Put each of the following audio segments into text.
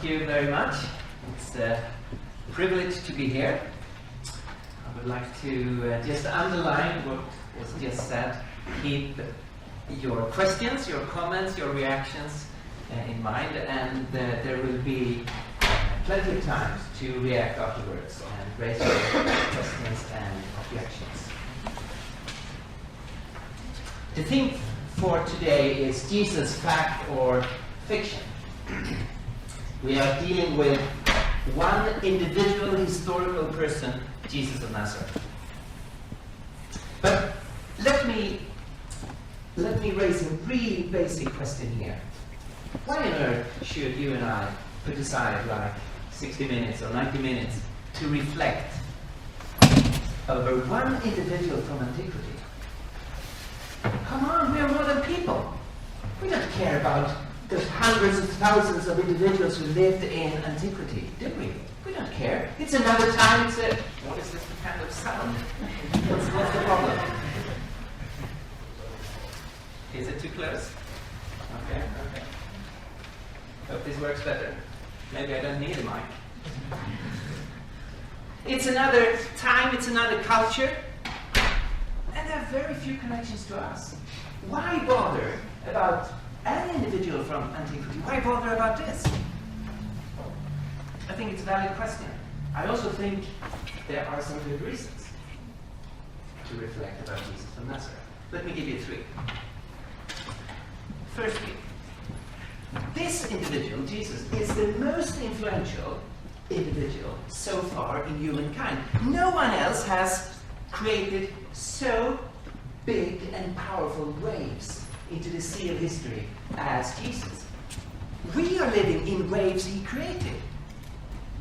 you very much. It's a privilege to be here. I would like to just underline what was just said. Keep your questions, your comments, your reactions in mind, and there will be plenty of times to react afterwards and raise your questions and objections. The theme for today is Jesus, fact or fiction. We are dealing with one individual historical person, Jesus of Nazareth. But let me raise a really basic question here. Why on earth should you and I put aside like 60 minutes or 90 minutes to reflect over one individual from antiquity? Come on, we are modern people. We don't care about the hundreds of thousands of individuals who lived in antiquity, do we? We don't care. It's another time. What is this kind of sound? What's the problem? Is it too close? Okay. Hope this works better. Maybe I don't need a mic. It's another time, it's another culture, and there are very few connections to us. Why bother about any individual from antiquity? Why bother about this? I think it's a valid question. I also think there are some good reasons to reflect about Jesus of Nazareth. Let me give you three. Firstly, this individual, Jesus, is the most influential individual so far in humankind. No one else has created so big and powerful waves into the sea of history as Jesus. We are living in waves he created.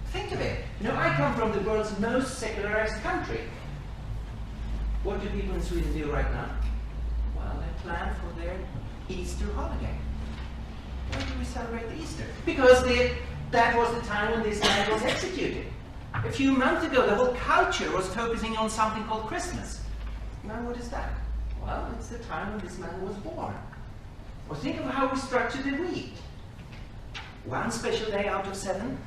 Think of it. You know, I come from the world's most secularized country. What do people in Sweden do right now? Well, they plan for their Easter holiday. Why do we celebrate Easter? Because that was the time when this man was executed. A few months ago, the whole culture was focusing on something called Christmas. Now, what is that? Well, it's the time when this man was born. Or think of how we structure the week. One special day out of 7.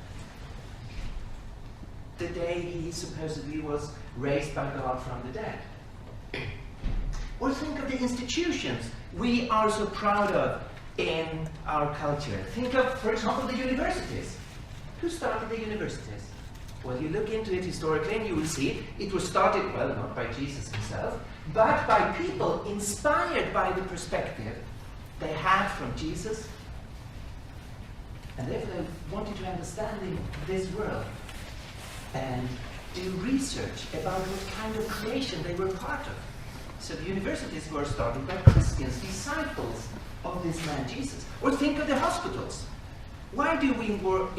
The day he supposedly was raised by God from the dead. Or think of the institutions we are so proud of in our culture. Think of, for example, the universities. Who started the universities? Well, you look into it historically and you will see it was started, well, not by Jesus himself, but by people inspired by the perspective they had from Jesus. And therefore they wanted to understand this world and do research about what kind of creation they were part of. So the universities were started by Christians, disciples of this man Jesus. Or think of the hospitals. Why do we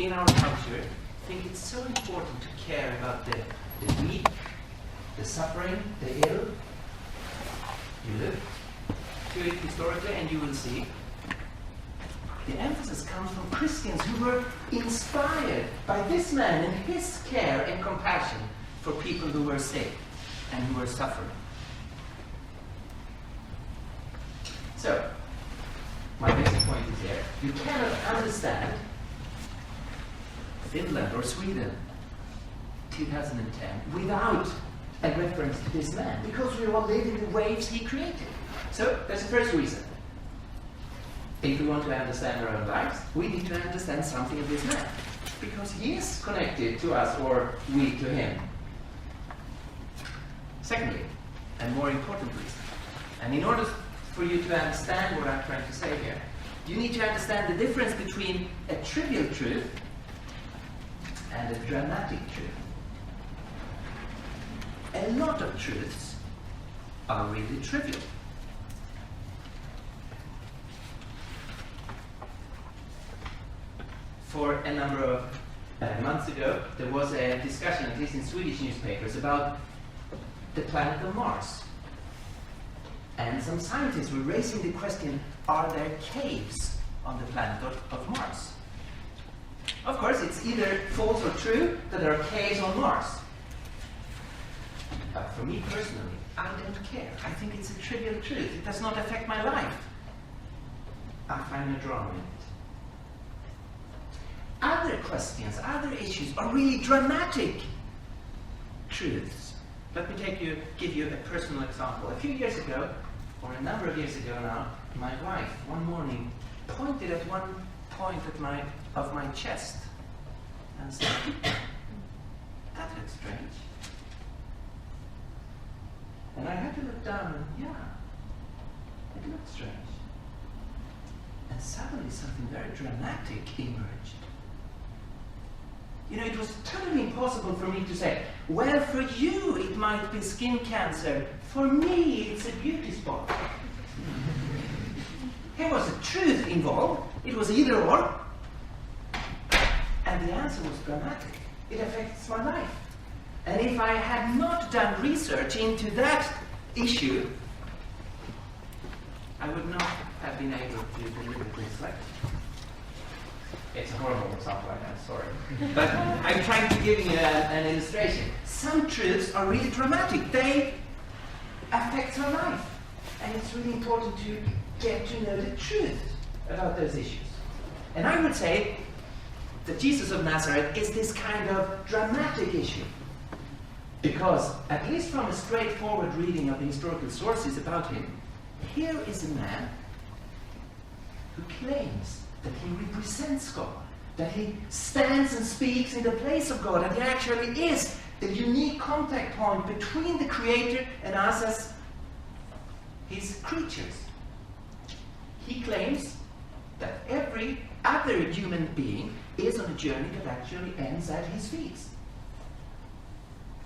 in our culture think it's so important to care about the weak, the suffering, the ill? You look to it historically and you will see the emphasis comes from Christians who were inspired by this man and his care and compassion for people who were sick and who were suffering. So, my basic point is here. You cannot understand Finland or Sweden 2010 without a reference to this man, because we all live in the waves he created. So, that's the first reason. If we want to understand our own lives, we need to understand something of this man, because he is connected to us or we to him. Secondly, and more important reason, and in order for you to understand what I'm trying to say here, you need to understand the difference between a trivial truth and a dramatic truth. A lot of truths are really trivial. For a number of months ago, there was a discussion, at least in Swedish newspapers, about the planet of Mars. And some scientists were raising the question, are there caves on the planet of Mars? Of course, it's either false or true that there are caves on Mars. But for me personally, I don't care. I think it's a trivial truth. It does not affect my life. I find no drama in it. other questions, other issues are really dramatic truths. Let me give you a personal example. A few years ago, or a number of years ago now, my wife one morning pointed at one point of my chest and said, "That looks strange." And I had to look down and, yeah, it looked strange. And suddenly something very dramatic emerged. You know, it was totally impossible for me to say, well, for you it might be skin cancer, for me it's a beauty spot. There was a truth involved. It was either or. And the answer was dramatic. It affects my life. And if I had not done research into that issue, I would not have been able to deliver this lecture. It's a horrible example, I know, sorry. But I'm trying to give you an illustration. Some truths are really dramatic. They affect our life. And it's really important to get to know the truth about those issues. And I would say that Jesus of Nazareth is this kind of dramatic issue. Because, at least from a straightforward reading of the historical sources about him, here is a man who claims that he represents God, that he stands and speaks in the place of God, and he actually is the unique contact point between the Creator and us as his creatures. He claims that every other human being is on a journey that actually ends at his feet.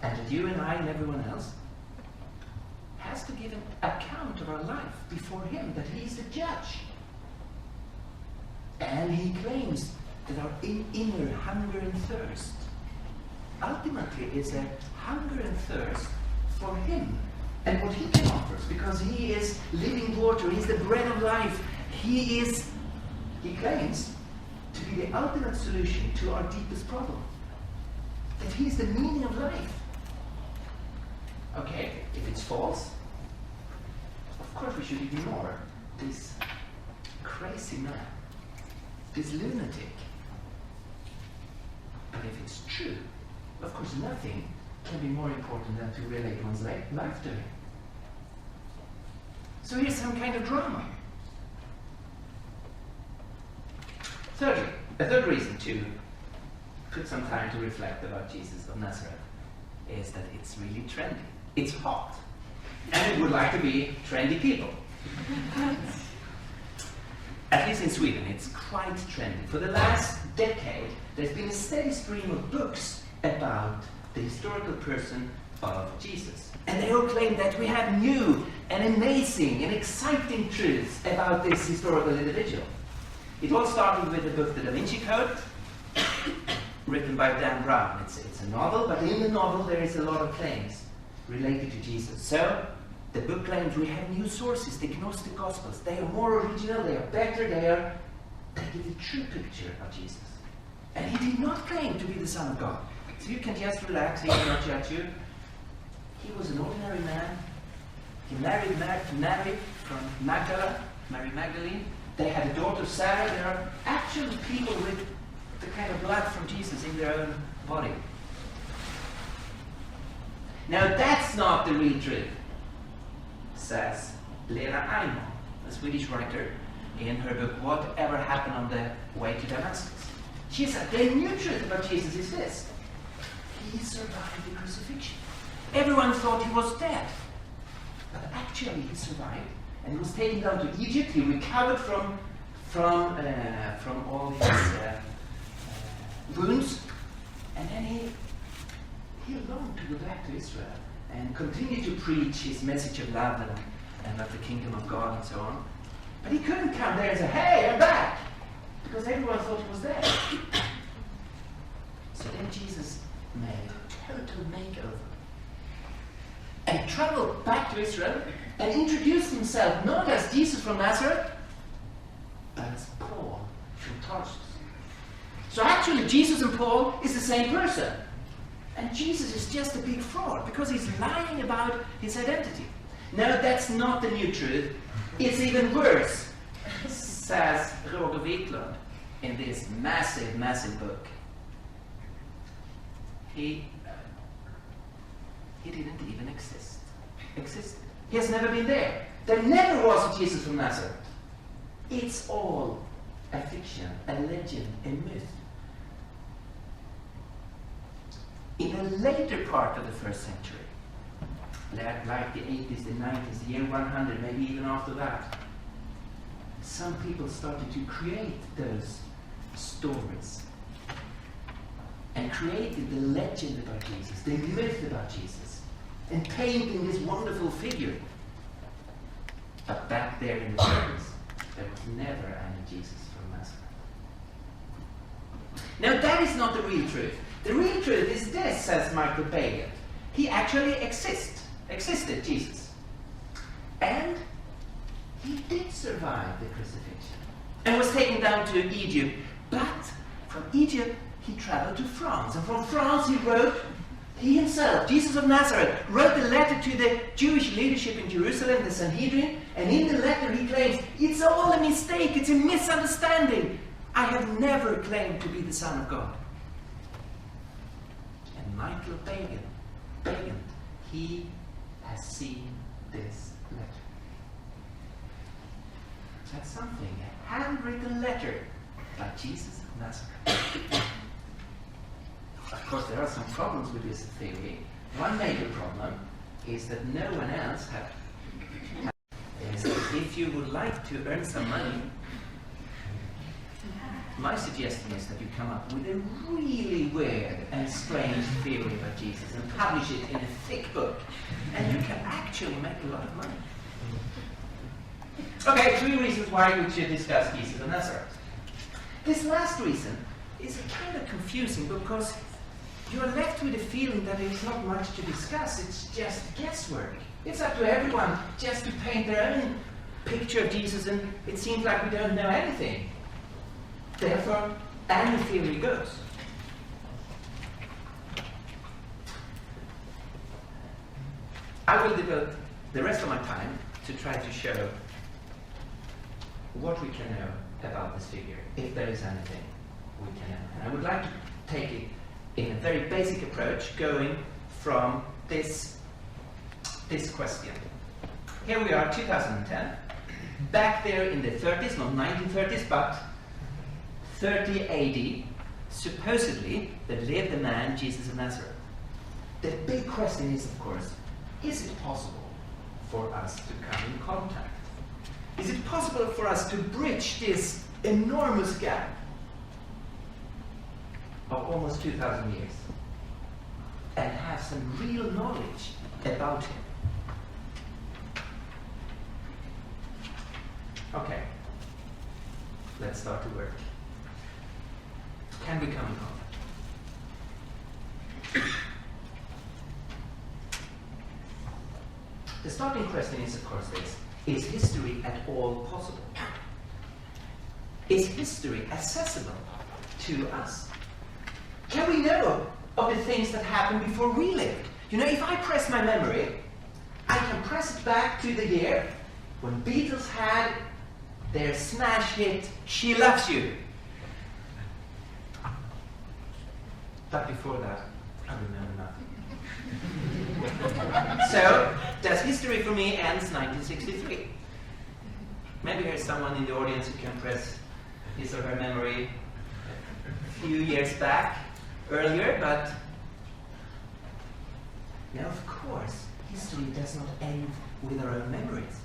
And that you and I and everyone else has to give an account of our life before him, that he is the judge. And he claims that our inner hunger and thirst ultimately is a hunger and thirst for him and what he can offer us, because he is living water, he is the bread of life, he claims to be the ultimate solution to our deepest problem, that he is the meaning of life. Okay, if it's false, of course we should ignore this crazy man, this lunatic. But if it's true, of course nothing can be more important than to relate one's life to him. So here's some kind of drama. Thirdly, a third reason to put some time to reflect about Jesus of Nazareth is that it's really trendy. It's hot. And it would like to be trendy people. At least in Sweden, it's quite trendy. For the last decade, there's been a steady stream of books about the historical person of Jesus. And they all claim that we have new and amazing and exciting truths about this historical individual. It all started with the book The Da Vinci Code, written by Dan Brown. It's a novel, but in the novel there is a lot of claims related to Jesus. So, the book claims we have new sources, the Gnostic Gospels. They are more original, they are better, they give the true picture of Jesus. And he did not claim to be the Son of God. So you can just relax, he will not judge you. He was an ordinary man. He married Mary from Magdala, Mary Magdalene. They had a daughter, Sarah. There are actually people with the kind of blood from Jesus in their own body. Now that's not the real truth, says Lena Einman, a Swedish writer, in her book Whatever Happened on the Way to Damascus. She said the new truth about Jesus is this: he survived the crucifixion. Everyone thought he was dead, but actually he survived, and he was taken down to Egypt. He recovered from all his wounds, and then he longed to go back to Israel and continue to preach his message of love and of the kingdom of God and so on. But he couldn't come there and say, "Hey, I'm back," because everyone thought he was dead. So then Jesus made a total makeover and traveled back to Israel and introduced himself not as Jesus from Nazareth, but as Paul from Tarsus. So actually Jesus and Paul is the same person. And Jesus is just a big fraud because he's lying about his identity. No, that's not the new truth. It's even worse, says Roger Wiklund. in this massive, massive book, he didn't even exist. He has never been there. There never was a Jesus from Nazareth. It's all a fiction, a legend, a myth. In the later part of the 1st century, like the 80s, the 90s, the year 100, maybe even after that, some people started to create those stories and created the legend about Jesus, the myth about Jesus, and painting this wonderful figure. But back there in the surface, there was never any Jesus from Nazareth. Now that is not the real truth. The real truth is this, says Michael Bailey. He actually existed, Jesus. And he did survive the crucifixion and was taken down to Egypt. But from Egypt, he traveled to France. And from France, he himself, Jesus of Nazareth, wrote a letter to the Jewish leadership in Jerusalem, the Sanhedrin. And in the letter, he claims, it's all a mistake, it's a misunderstanding. I have never claimed to be the Son of God. And Michael Bailey, he has seen this letter. That's something, a handwritten letter by Jesus of Nazareth. Of course, there are some problems with this theory. One major problem is that no one else has. If you would like to earn some money, my suggestion is that you come up with a really weird and strange theory about Jesus and publish it in a thick book, and you can actually make a lot of money. Okay, 3 reasons why we should discuss Jesus of Nazareth. This last reason is kind of confusing because you are left with a feeling that there is not much to discuss. It's just guesswork. It's up to everyone just to paint their own picture of Jesus, and it seems like we don't know anything. Therefore, any theory goes. I will devote the rest of my time to try to show what we can know about this figure, if there is anything we can know. And I would like to take it in a very basic approach, going from this question. Here we are, 2010. Back there in the 30s, not 1930s, but 30 AD, supposedly there lived a man, Jesus of Nazareth. The big question is, of course, is it possible for us to come in contact? Is it possible for us to bridge this enormous gap of almost 2,000 years and have some real knowledge about him? Okay, let's start to work. Can we come in contact? The starting question is, of course, this: is history at all possible? Is history accessible to us? Can we know of the things that happened before we lived? You know, if I press my memory, I can press it back to the year when Beatles had their smash hit, She Loves You. But before that, I remember nothing. So, does history for me ends 1963? Maybe there's someone in the audience who can press his or her memory a few years back, earlier, but now, of course, history does not end with our own memories.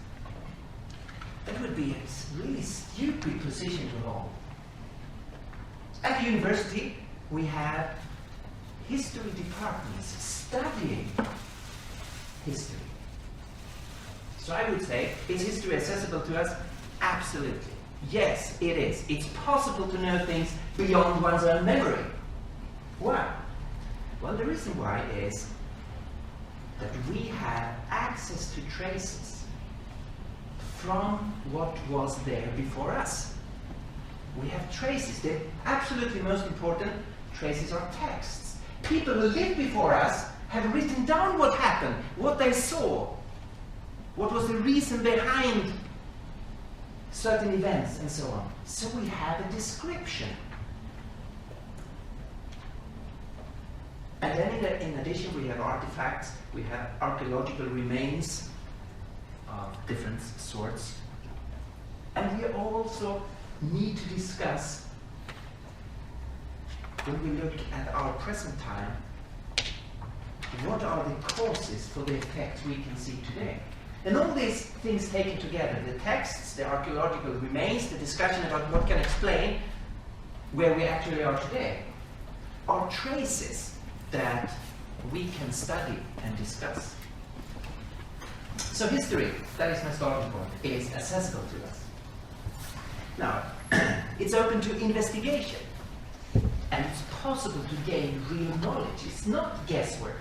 That would be a really stupid position to hold. At the university, we have history departments studying history. So I would say, is history accessible to us? Absolutely. Yes, it is. It's possible to know things beyond one's own memory. Why? Well, the reason why is that we have access to traces from what was there before us. We have traces. The absolutely most important traces are texts. People who lived before us have written down what happened, what they saw, what was the reason behind certain events, and so on. So we have a description. And then in addition we have artifacts, we have archaeological remains of different sorts. And we also need to discuss, when we look at our present time, what are the causes for the effects we can see today? And all these things taken together, the texts, the archaeological remains, the discussion about what can explain where we actually are today, are traces that we can study and discuss. So history, that is my starting point, is accessible to us. Now, it's open to investigation, and it's possible to gain real knowledge. It's not guesswork.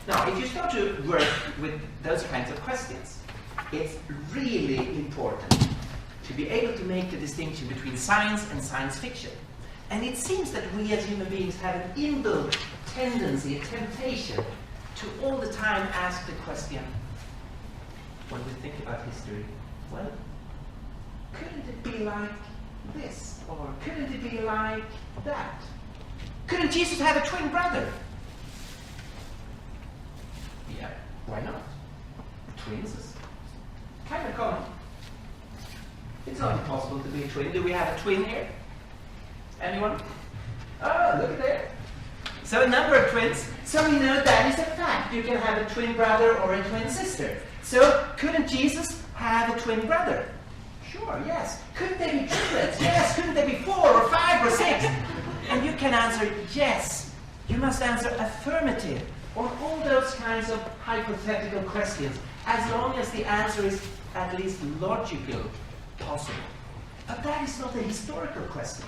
Now, if you start to work with those kinds of questions, it's really important to be able to make the distinction between science and science fiction. And it seems that we as human beings have an inbuilt tendency, a temptation, to all the time ask the question, when we think about history, well, couldn't it be like this? Or couldn't it be like that? Couldn't Jesus have a twin brother? Yeah, why not? Twins is kind of common. It's not impossible to be a twin. Do we have a twin here? Anyone? Oh, look at there. So a number of twins. So we know that is a fact. You can have a twin brother or a twin sister. So couldn't Jesus have a twin brother? Sure, yes. Couldn't they be triplets? Yes. Couldn't they be 4 or 5 or 6? And you can answer yes. You must answer affirmative on all those kinds of hypothetical questions, as long as the answer is at least logical, possible. But that is not a historical question.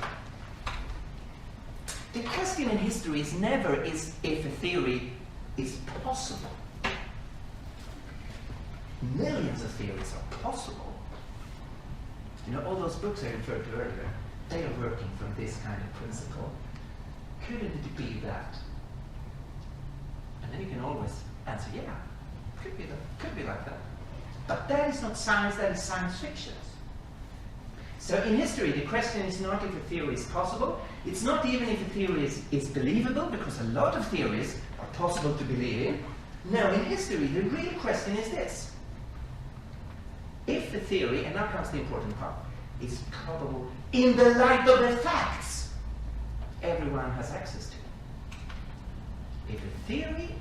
The question in history is never if a theory is possible. Millions of theories are possible. You know, all those books I referred to earlier, they are working from this kind of principle. Couldn't it be that? And then you can always answer, yeah, could be like that. But that is not science, that is science fiction. So in history, the question is not if a theory is possible. It's not even if a theory is believable, because a lot of theories are possible to believe in. No, in history, the real question is this. If the theory, and now comes the important part, is probable in the light of the facts everyone has access to. If a theory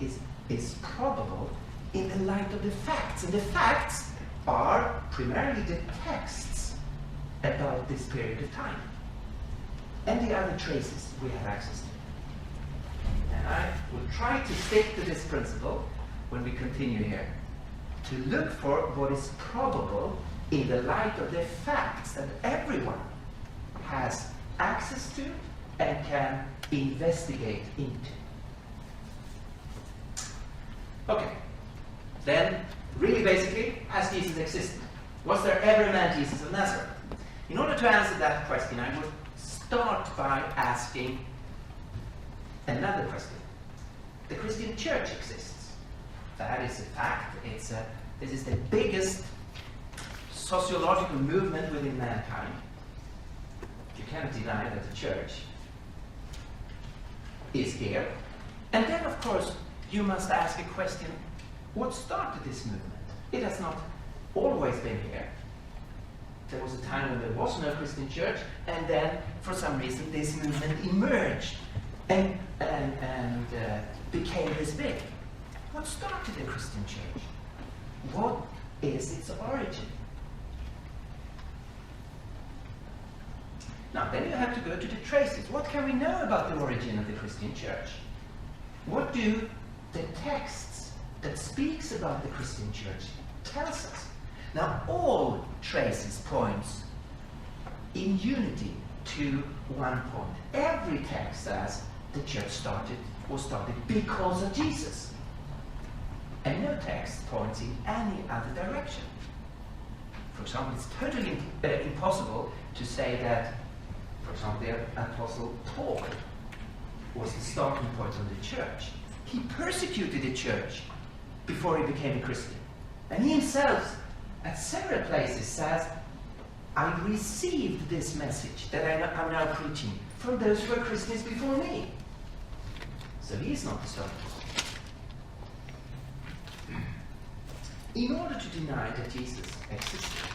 is probable in the light of the facts, and the facts are primarily the texts about this period of time, and the other traces we have access to. And I will try to stick to this principle when we continue here, to look for what is probable in the light of the facts that everyone has access to and can investigate into. Okay, then, really basically, has Jesus existed? Was there ever a man Jesus of Nazareth? In order to answer that question, I would start by asking another question. The Christian church exists. That is a fact. This is the biggest sociological movement within mankind. You can't deny that the church is here. And then, of course, you must ask a question, what started this movement? It has not always been here. There was a time when there was no Christian church, and then, for some reason, this movement emerged and became this big. What started the Christian church? What is its origin? Now, then you have to go to the traces. What can we know about the origin of the Christian church? What do the texts that speaks about the Christian church tells us? Now, all traces points in unity to one point. Every text says the church was started because of Jesus. And no text points in any other direction. For example, it's totally impossible to say that, for example, the Apostle Paul was the starting point of the church. He persecuted the church before he became a Christian. And he himself at several places says, I received this message that I'm now preaching from those who were Christians before me. So he is not the starter. In order to deny that Jesus existed,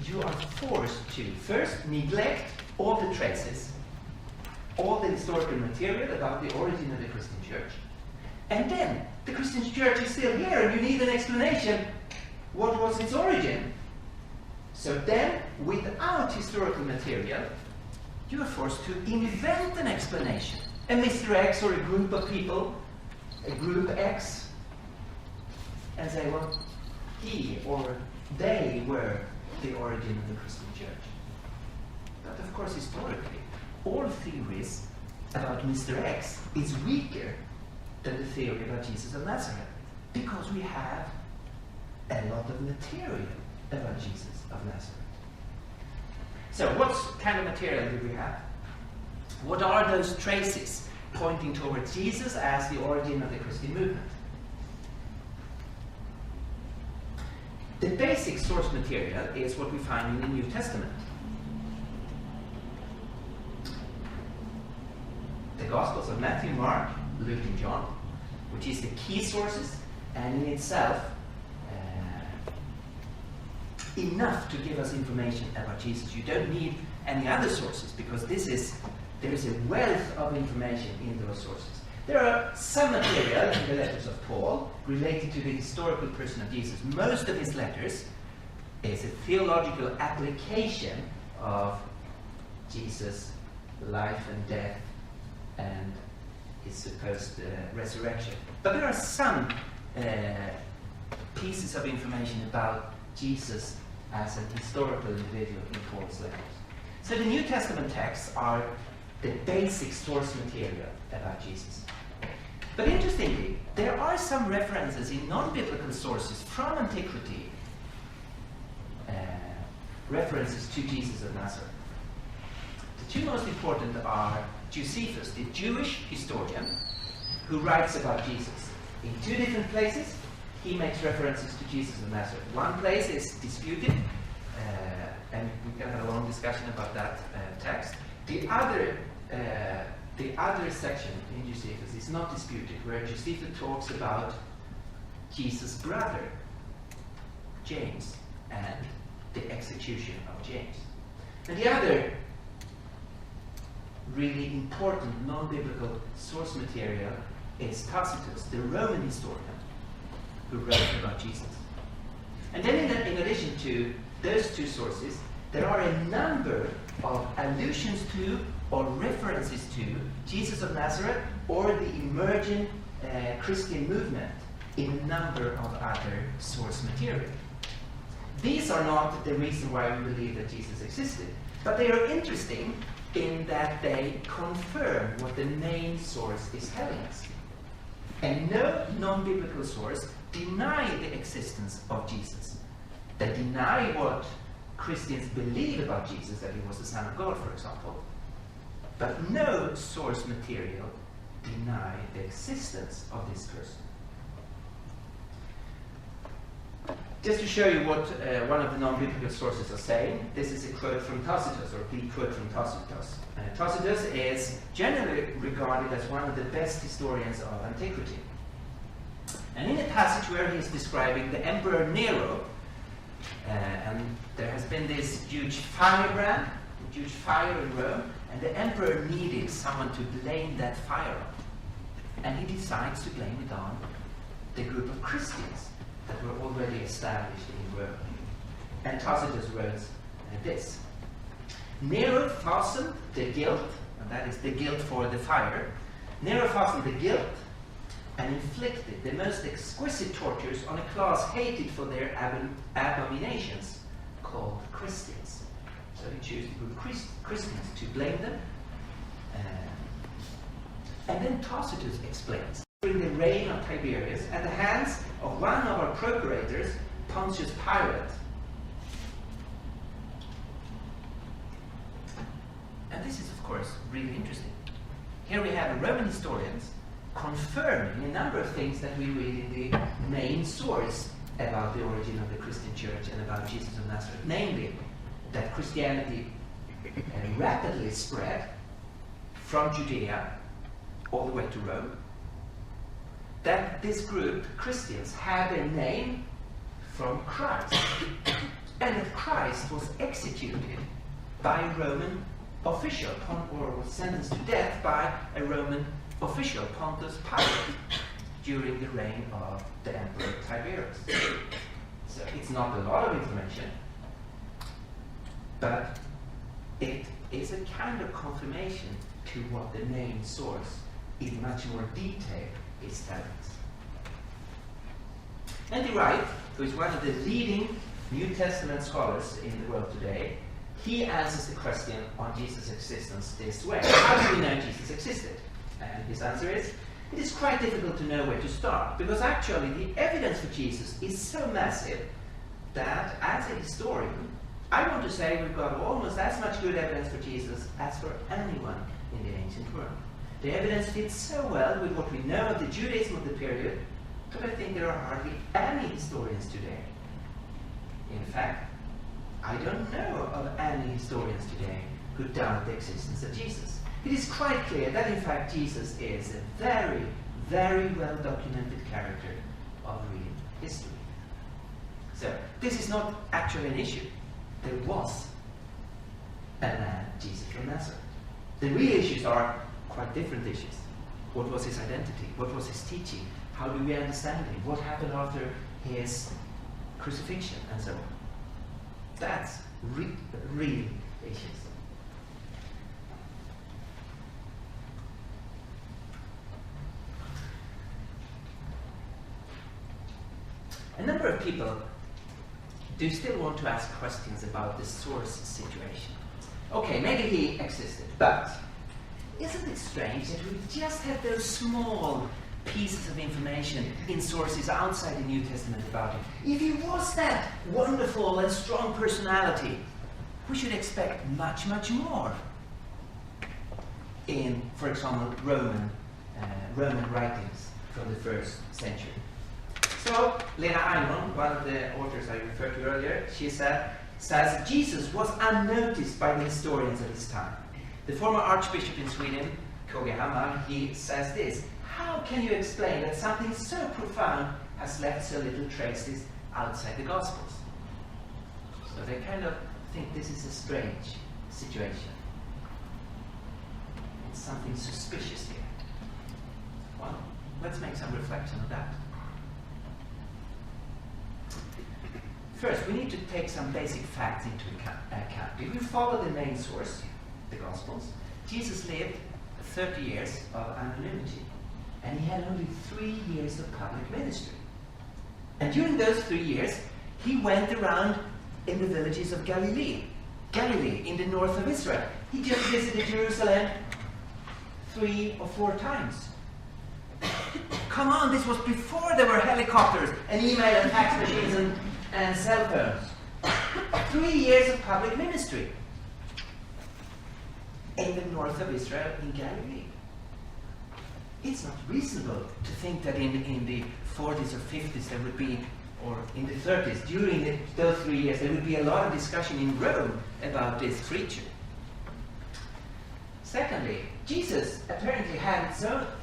you are forced to first neglect all the traces, all the historical material about the origin of the Christian church. And then the Christian church is still here and you need an explanation. What was its origin? So then, without historical material, you are forced to invent an explanation. A Mr. X or a group of people, a group X, and say, well, he or they were the origin of the Christian church. But of course, historically, all theories about Mr. X is weaker than the theory about Jesus of Nazareth, because we have a lot of material about Jesus of Nazareth. So what kind of material do we have? What are those traces pointing towards Jesus as the origin of the Christian movement? The basic source material is what we find in the New Testament. The Gospels of Matthew, Mark, Luke, and John, which is the key sources, and in itself enough to give us information about Jesus. You don't need any other sources, because there is a wealth of information in those sources. There are some material in the letters of Paul related to the historical person of Jesus. Most of his letters is a theological application of Jesus' life and death and his supposed resurrection. But there are some pieces of information about Jesus as an historical individual in Paul's letters. So the New Testament texts are the basic source material about Jesus. But interestingly, there are some references in non-biblical sources from antiquity, references to Jesus of Nazareth. The two most important are Josephus, the Jewish historian, who writes about Jesus. In two different places, he makes references to Jesus of Nazareth. One place is disputed, and we can have a long discussion about that text. The other section in Josephus is not disputed, where Josephus talks about Jesus' brother, James, and the execution of James. And the other really important non-biblical source material is Tacitus, the Roman historian, who wrote about Jesus. And then in addition to those two sources, there are a number of allusions to or references to Jesus of Nazareth or the emerging Christian movement in a number of other source material. These are not the reason why we believe that Jesus existed, but they are interesting in that they confirm what the main source is telling us. And no non-biblical source deny the existence of Jesus. They deny what Christians believe about Jesus, that he was the Son of God, for example. But no source material deny the existence of this person. Just to show you what one of the non-biblical sources are saying, this is a quote from Tacitus, or the quote from Tacitus. Tacitus is generally regarded as one of the best historians of antiquity. And in a passage where he is describing the Emperor Nero, and there has been this huge firebrand, a huge fire in Rome, and the emperor needed someone to blame that fire on. And he decides to blame it on the group of Christians that were already established in Rome. And Tacitus wrote this: Nero fastened the guilt, and that is the guilt for the fire. Nero fastened the guilt and inflicted the most exquisite tortures on a class hated for their abominations, called Christians. So he chose the group Christians to blame them. And then Tacitus explains, during the reign of Tiberius, at the hands of one of our procurators, Pontius Pilate. And this is, of course, really interesting. Here we have Roman historians confirming a number of things that we read in the main source about the origin of the Christian church and about Jesus of Nazareth. Namely, that Christianity rapidly spread from Judea all the way to Rome. That this group, Christians, had their name from Christ. And that Christ was executed by a Roman official, or was sentenced to death by a Roman official, Pontius Pilate, during the reign of the Emperor Tiberius. So it's not a lot of information, but it is a kind of confirmation to what the main source in much more detail is telling us. Andy Wright, who is one of the leading New Testament scholars in the world today, he answers the question on Jesus' existence this way. How do we know Jesus existed? And his answer is, it is quite difficult to know where to start, because actually the evidence for Jesus is so massive that, as a historian, I want to say we've got almost as much good evidence for Jesus as for anyone in the ancient world. The evidence fits so well with what we know of the Judaism of the period that I think there are hardly any historians today. In fact, I don't know of any historians today who doubt the existence of Jesus. It is quite clear that in fact Jesus is a very, very well documented character of real history. So this is not actually an issue. There was a man, Jesus from Nazareth. The real issues are quite different issues. What was his identity? What was his teaching? How do we understand him? What happened after his crucifixion? And so on. That's real issues. A number of people do still want to ask questions about the source situation. Okay, maybe he existed, but isn't it strange that we just have those small pieces of information in sources outside the New Testament about him? If he was that wonderful and strong personality, we should expect much, much more in, for example, Roman writings from the first century. So, Lena Einhorn, one of the authors I referred to earlier, she says Jesus was unnoticed by the historians of his time. The former Archbishop in Sweden, K.G. Hammar, he says this: how can you explain that something so profound has left so little traces outside the Gospels? So they kind of think this is a strange situation. It's something suspicious here. Well, let's make some reflection on that. First, we need to take some basic facts into account. If we follow the main source, the Gospels, Jesus lived 30 years of anonymity, and he had only 3 years of public ministry. And during those 3 years, he went around in the villages of Galilee in the north of Israel. He just visited Jerusalem 3 or 4 times. Come on, this was before there were helicopters and email and fax machines and cell phones. 3 years of public ministry in the north of Israel, in Galilee. It's not reasonable to think that in the 40s or 50s there would be, or in the 30s, during those 3 years, there would be a lot of discussion in Rome about this preacher. Secondly, Jesus apparently had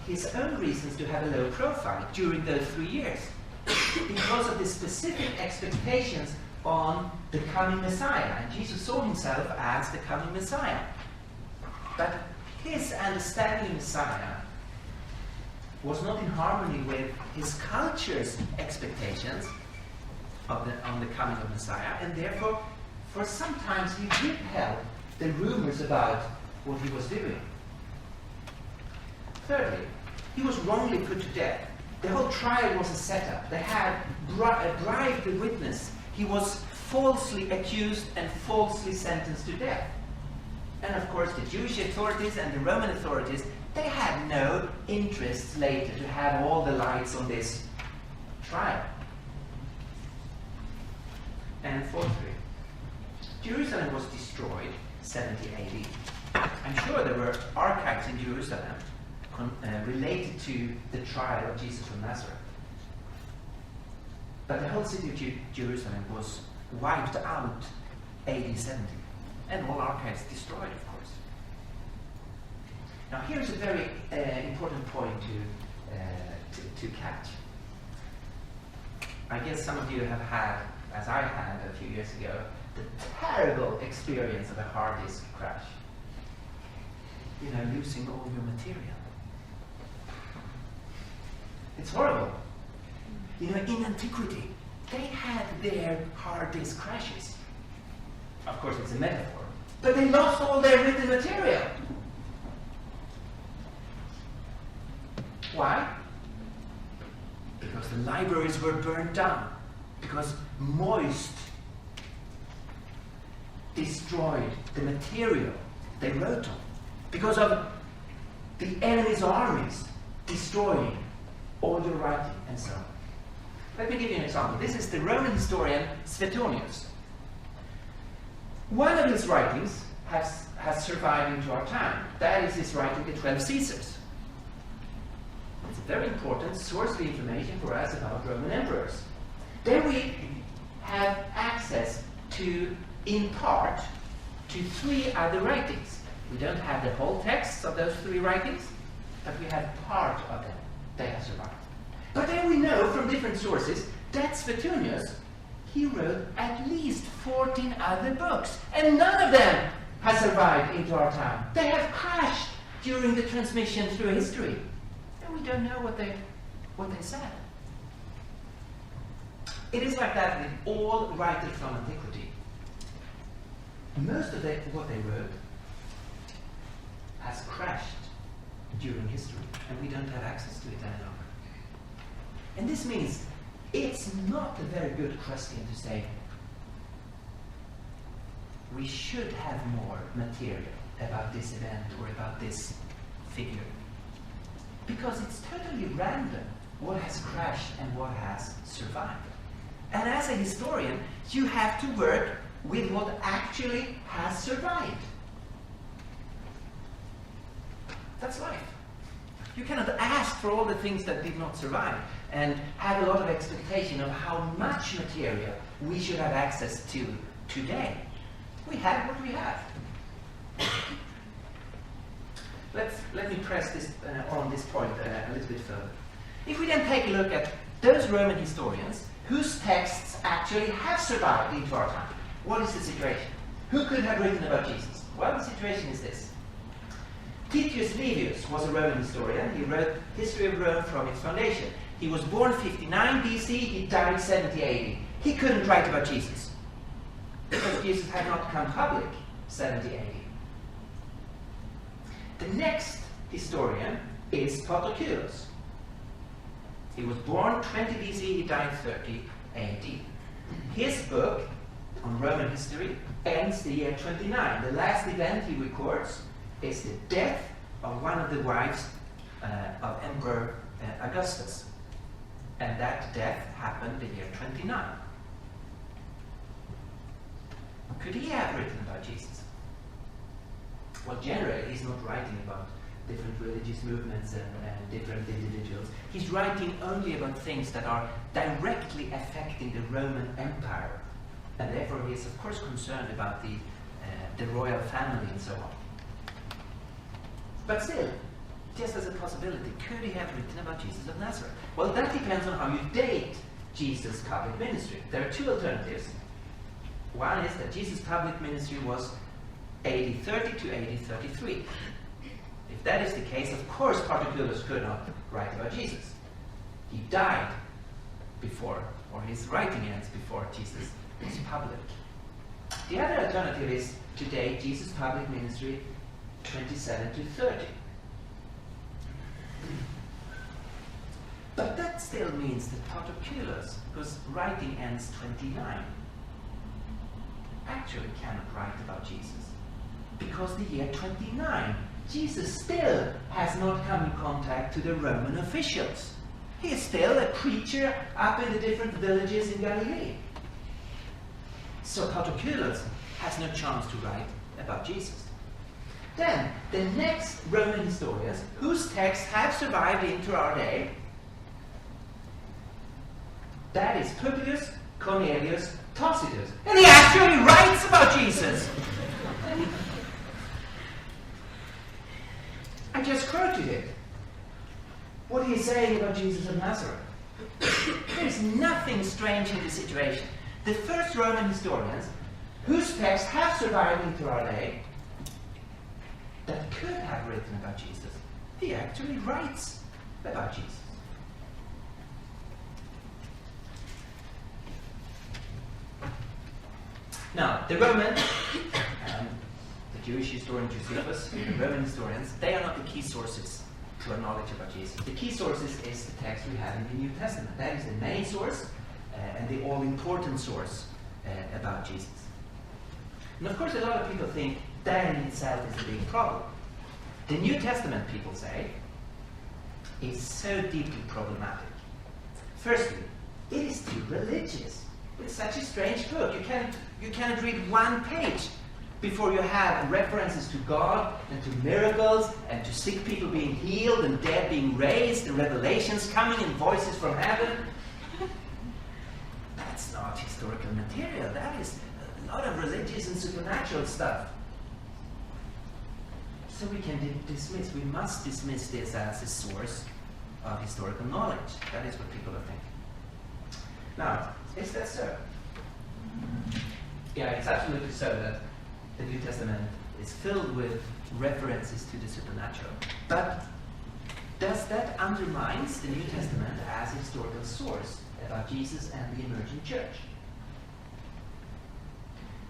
his own reasons to have a low profile during those 3 years, because of the specific expectations on the coming Messiah. And Jesus saw himself as the coming Messiah. But his understanding of Messiah was not in harmony with his culture's expectations on the coming of Messiah, and therefore, for some time he withheld the rumors about what he was doing. Thirdly, he was wrongly put to death. The whole trial was a setup. They had bribed the witness. He was falsely accused and falsely sentenced to death. And of course, the Jewish authorities and the Roman authorities, they had no interest later to have all the lights on this trial. And fourthly, Jerusalem was destroyed 70 AD. I'm sure there were archives in Jerusalem related to the trial of Jesus from Nazareth. But the whole city of Jerusalem was wiped out AD 70, and all archives destroyed, of course. Now here's a very important point to catch. I guess some of you have had, as I had a few years ago, the terrible experience of a hard disk crash. You know, losing all your material. It's horrible. You know, in antiquity, they had their hard disk crashes. Of course, it's a metaphor. But they lost all their written material. Why? Because the libraries were burned down. Because moist destroyed the material they wrote on. Because of the enemy's armies destroying all your writing and so on. Let me give you an example. This is the Roman historian Suetonius. One of his writings has survived into our time. That is his writing, The 12 Caesars. It's a very important source of information for us about Roman emperors. There we have access to, in part, to 3 other writings. We don't have the whole texts of those 3 writings, but we have part of them. They have survived. But then we know from different sources that Suetonius, he wrote at least 14 other books, and none of them has survived into our time. They have crashed during the transmission through history, and we don't know what they said. It is like that with all writers from antiquity. Most of what they wrote has crashed during history, and we don't have access to it any longer. And this means it's not a very good question to say we should have more material about this event or about this figure. Because it's totally random what has crashed and what has survived. And as a historian, you have to work with what actually has survived. That's life. You cannot ask for all the things that did not survive and have a lot of expectation of how much material we should have access to today. We have what we have. Let me press this on this point a little bit further. If we then take a look at those Roman historians whose texts actually have survived into our time, what is the situation? Who could have written about Jesus? Well, the situation is this. Titus Livius was a Roman historian. He wrote History of Rome from its foundation. He was born 59 BC, he died 70 AD. He couldn't write about Jesus because Jesus had not come public 70 AD. The next historian is Paterculus. He was born 20 BC, he died 30 AD. His book on Roman history ends the year 29. The last event he records is the death of one of the wives of Emperor Augustus. And that death happened the year 29. Could he have written about Jesus? Well, generally, he's not writing about different religious movements and different individuals. He's writing only about things that are directly affecting the Roman Empire. And therefore, he is, of course, concerned about the royal family and so on. But still, just as a possibility, could he have written about Jesus of Nazareth? Well, that depends on how you date Jesus' public ministry. There are 2 alternatives. One is that Jesus' public ministry was AD 30 to AD 33. If that is the case, of course, Paterculus could not write about Jesus. He died before, or his writing ends before Jesus was public. The other alternative is to date Jesus' public ministry 27 to 30. But that still means that Paterculus, whose writing ends 29, actually cannot write about Jesus. Because the year 29, Jesus still has not come in contact to the Roman officials. He is still a preacher up in the different villages in Galilee. So Paterculus has no chance to write about Jesus. Then, the next Roman historians, whose texts have survived into our day, That is Publius Cornelius Tacitus. And he actually writes about Jesus. I just quoted it. What he is saying about Jesus of Nazareth. There's nothing strange in the situation. The first Roman historians, whose texts have survived into our day, that could have written about Jesus, he actually writes about Jesus. Now, the Roman, the Jewish historian Josephus, the Roman historians, they are not the key sources to our knowledge about Jesus. The key sources is the text we have in the New Testament. That is the main source and the all-important source about Jesus. And of course, a lot of people think that in itself is a big problem. The New Testament, people say, is so deeply problematic. Firstly, it is too religious. It's such a strange book. You cannot read one page before you have references to God and to miracles and to sick people being healed and dead being raised and revelations coming and voices from heaven. That's not historical material. That is a lot of religious and supernatural stuff. So we can we must dismiss this as a source of historical knowledge. That is what people are thinking. Now, is that so? Yeah, it's absolutely so that the New Testament is filled with references to the supernatural. But does that undermine the New Testament as a historical source about Jesus and the emerging church?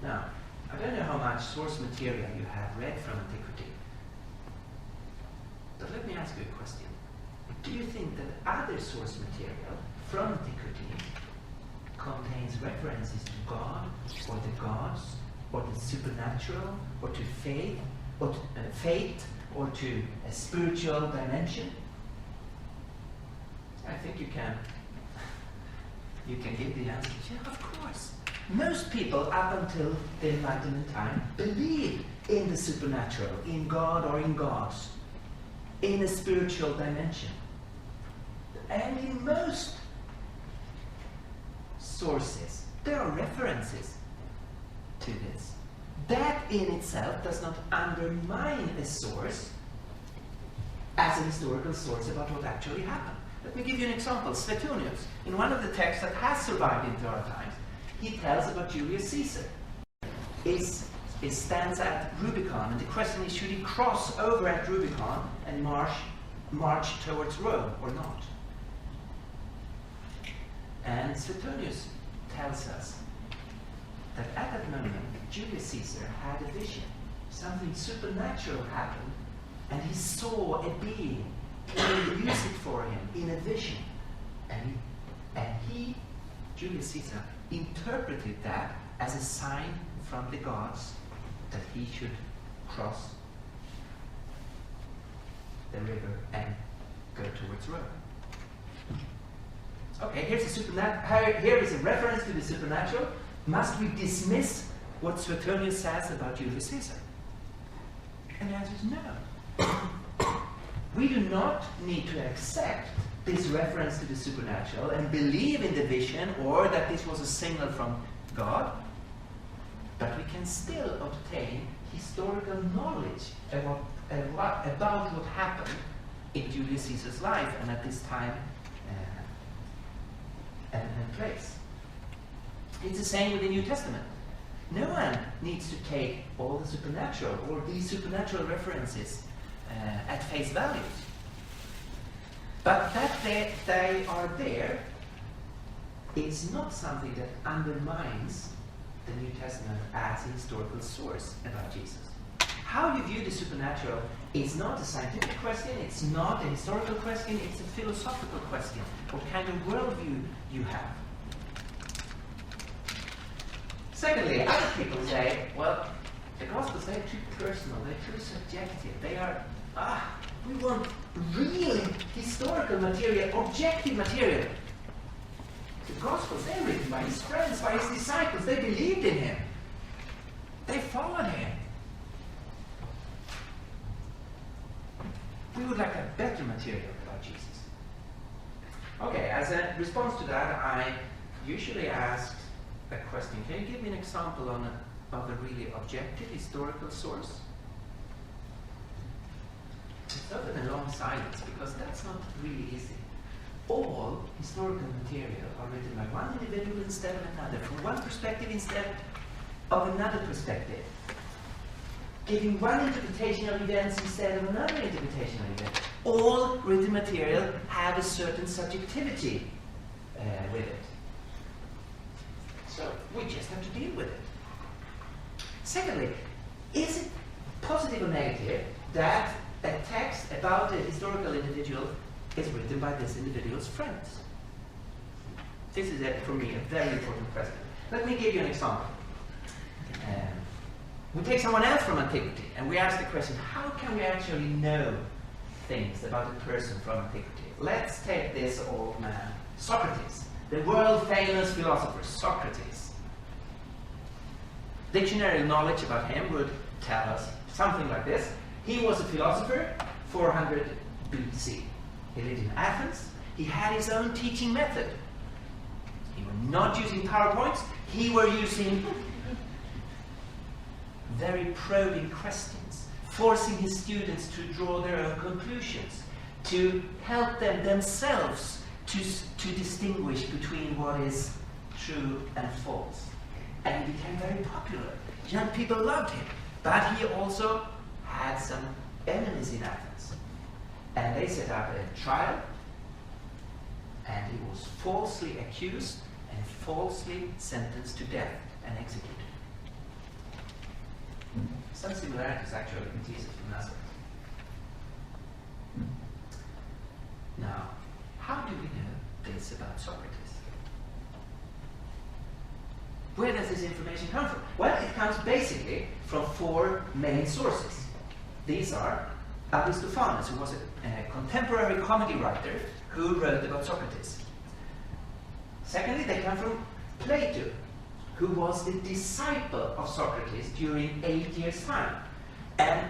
Now, I don't know how much source material you have read from antiquity. But let me ask you a question. Do you think that other source material from antiquity contains references to God, or the gods, or the supernatural, or to faith, or to a spiritual dimension? I think you can give the answer. Yeah, of course. Most people up until the Enlightenment time believed in the supernatural, in God or in gods, in a spiritual dimension. And in most sources, there are references to this. That in itself does not undermine a source as a historical source about what actually happened. Let me give you an example. Suetonius, in one of the texts that has survived into our times, he tells about Julius Caesar. It stands at Rubicon, and the question is, should he cross over at Rubicon and march towards Rome or not? And Suetonius tells us that at that moment, Julius Caesar had a vision. Something supernatural happened, and he saw a being playing music for him in a vision. And he, Julius Caesar, interpreted that as a sign from the gods that he should cross the river and go towards Rome. Okay, here is a reference to the supernatural. Must we dismiss what Suetonius says about Julius Caesar? And the answer is no. We do not need to accept this reference to the supernatural and believe in the vision or that this was a signal from God, but we can still obtain historical knowledge about what happened in Julius Caesar's life and at this time and place. It's the same with the New Testament. No one needs to take all the supernatural or these supernatural references at face value. But that they are there, it's not something that undermines the New Testament as a historical source about Jesus. How you view the supernatural is not a scientific question, it's not a historical question, it's a philosophical question. What kind of worldview you have. Secondly, other people say, well, the Gospels, they're too personal, they're too subjective, they are, we want real historical material, objective material. The Gospels, they're written by his friends, by his disciples, they believed in him. They followed him. We would like a better material about Jesus. Okay, as a response to that, usually asked a question, can you give me an example of a really objective historical source? It's often a long silence, because that's not really easy. All historical material are written by one individual instead of another, from one perspective instead of another perspective, giving one interpretation of events instead of another interpretation of events. All written material have a certain subjectivity with it. So we just have to deal with it. Secondly, is it positive or negative that a text about a historical individual is written by this individual's friends? This is, for me, a very important question. Let me give you an example. We take someone else from antiquity and we ask the question, how can we actually know things about a person from antiquity? Let's take this old man, Socrates, the world-famous philosopher, Socrates. Dictionary knowledge about him would tell us something like this. He was a philosopher, 400 BC. He lived in Athens. He had his own teaching method. He was not using PowerPoints. He were using very probing questions, forcing his students to draw their own conclusions, to help them themselves to distinguish between what is true and false. And he became very popular. Young people loved him, but he also had some enemies in Athens. And they set up a trial, and he was falsely accused and falsely sentenced to death and executed. Some similarities actually in thesis from Nazareth. Now, how do we know this about Socrates? Where does this information come from? Well, it comes basically from four main sources. These are Aristophanes, who was a contemporary comedy writer who wrote about Socrates. Secondly, they come from Plato, who was the disciple of Socrates during 8 years' time. And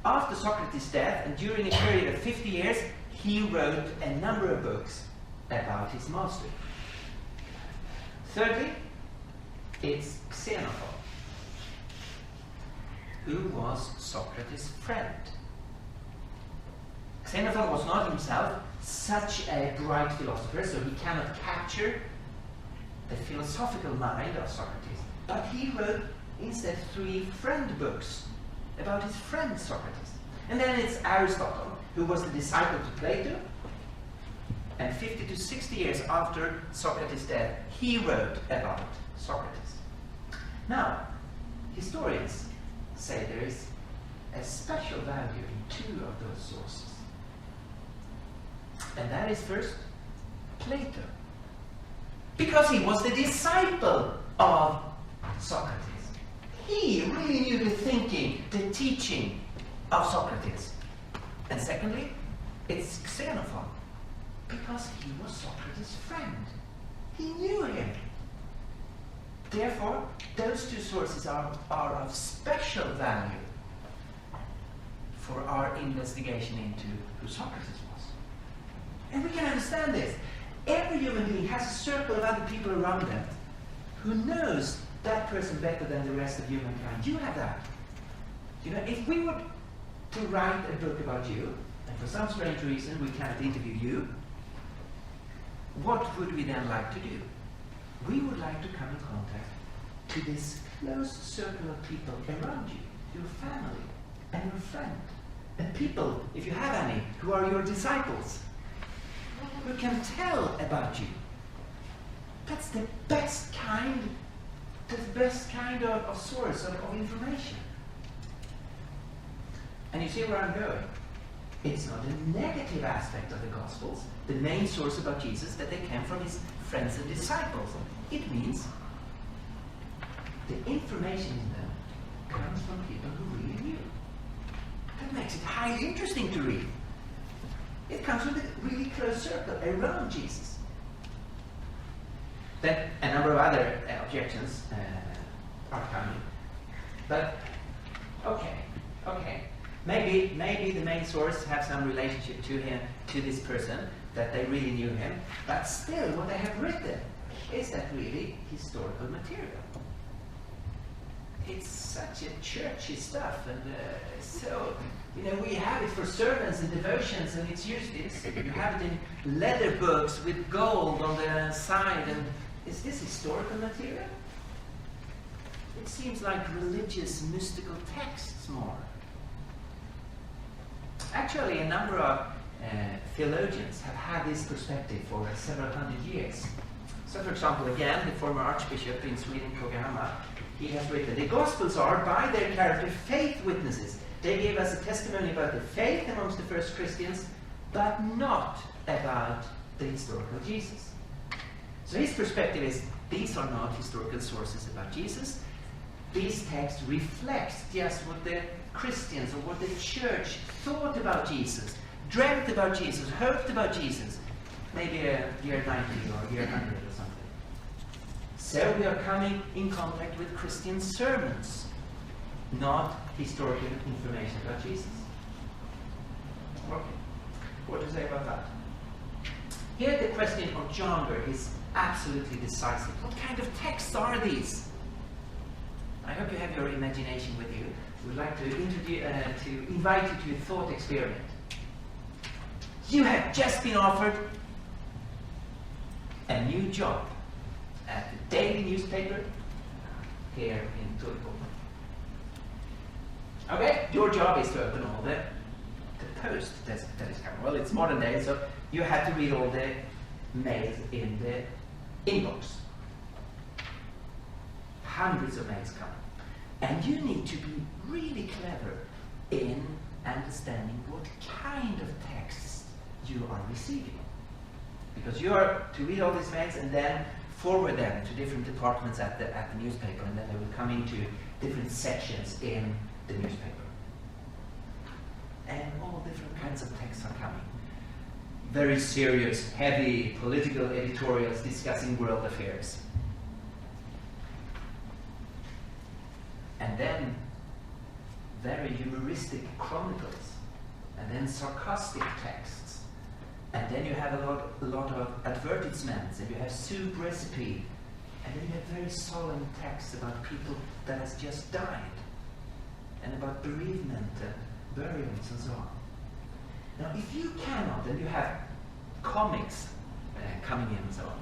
after Socrates' death, and during a period of 50 years, he wrote a number of books about his master. Thirdly, it's Xenophon, who was Socrates' friend. Xenophon was not himself such a bright philosopher, so he cannot capture the philosophical mind of Socrates. But he wrote instead 3 friend books about his friend Socrates. And then it's Aristotle, who was the disciple to Plato, and 50 to 60 years after Socrates' death, he wrote about Socrates. Now, historians say there is a special value in 2 of those sources. And that is first, Plato. Because he was the disciple of Socrates. He really knew the thinking, the teaching of Socrates. And secondly, it's Xenophon. Because he was Socrates' friend. He knew him. Therefore, those 2 sources are of special value for our investigation into who Socrates was. And we can understand this. Every human being has a circle of other people around them who knows that person better than the rest of humankind. You have that. You know, if we were to write a book about you, and for some strange reason we cannot interview you, what would we then like to do? We would like to come in contact to this close circle of people around you, your family and your friend, and people, if you have any, who are your disciples, who can tell about you. That's the best kind of source of information. And you see where I'm going. It's not a negative aspect of the Gospels, the main source about Jesus, that they came from his friends and disciples. It means the information in them comes from people who really knew. That makes it highly interesting to read. It comes from a really close circle around Jesus. Then a number of other objections are coming. But, okay. Maybe the main source have some relationship to him, to this person, that they really knew him. But still, what they have written is that really historical material? It's such a churchy stuff, and so, we have it for sermons and devotions, and it's used, you have it in leather books with gold on the side, and is this historical material? It seems like religious, mystical texts more. Actually, a number of theologians have had this perspective for several hundred years. So, for example, again, the former Archbishop in Sweden, Kogahama, he has written, "The Gospels are, by their character, faith witnesses. They gave us a testimony about the faith amongst the first Christians, but not about the historical Jesus." So his perspective is, these are not historical sources about Jesus. These texts reflect just what the Christians or what the church thought about Jesus, dreamt about Jesus, hoped about Jesus, maybe a year 90 or year 100 or something. So we are coming in contact with Christian sermons, not historical information about Jesus. Okay, what to say about that? Here the question of genre is absolutely decisive. What kind of texts are these? I hope you have your imagination with you. We'd like to invite you to a thought experiment. You have just been offered a new job at the daily newspaper here in Turku. Okay, your job is to open all the post that is coming. Well, it's modern day, so you have to read all the mails in the inbox. Hundreds of mails come. And you need to be really clever in understanding what kind of texts you are receiving. Because you are to read all these mails and then forward them to different departments at the newspaper, and then they will come into different sections in the newspaper. And all different kinds of texts are coming. Very serious, heavy political editorials discussing world affairs. And then very humoristic chronicles, and then sarcastic texts, and then you have a lot of advertisements, and you have soup recipe, and then you have very solemn texts about people that has just died, and about bereavement and burials and so on. Now, if you cannot, and you have comics coming in and so on,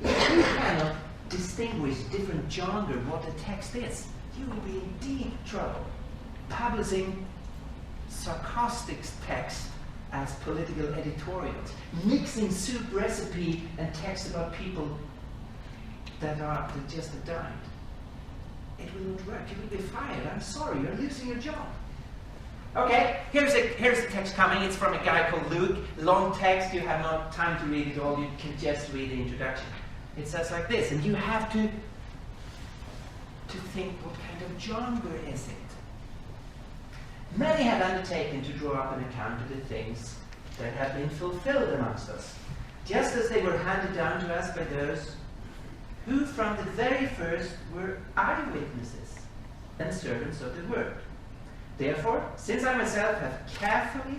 if you cannot distinguish different genre, what a text is, you will be in deep trouble. Publishing sarcastic text as political editorials, mixing soup recipe and text about people that just have died. It will not work. You will be fired. I'm sorry, you're losing your job. Okay, here's a text coming. It's from a guy called Luke. Long text, you have no time to read it all. You can just read the introduction. It says like this, and you have to think, what kind of genre is it? Many have undertaken to draw up an account of the things that have been fulfilled amongst us, just as they were handed down to us by those who from the very first were eyewitnesses and servants of the word. Therefore, since I myself have carefully,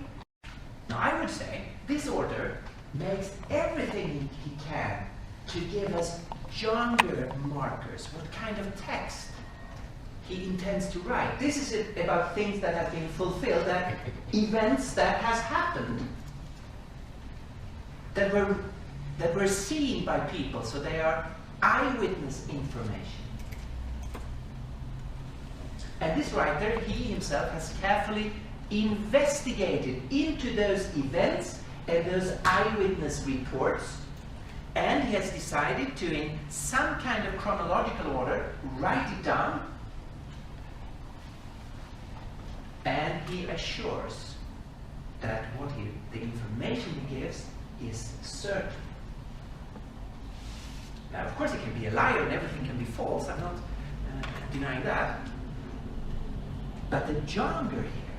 now I would say, this order makes everything he can to give us genre markers, what kind of text he intends to write. This is about things that have been fulfilled, that events that has happened, that were seen by people, so they are eyewitness information. And this writer, he himself, has carefully investigated into those events and those eyewitness reports, and he has decided to, in some kind of chronological order, write it down, and he assures that the information he gives is certain. Now, of course, he can be a liar and everything can be false. I'm not denying that. But the genre here,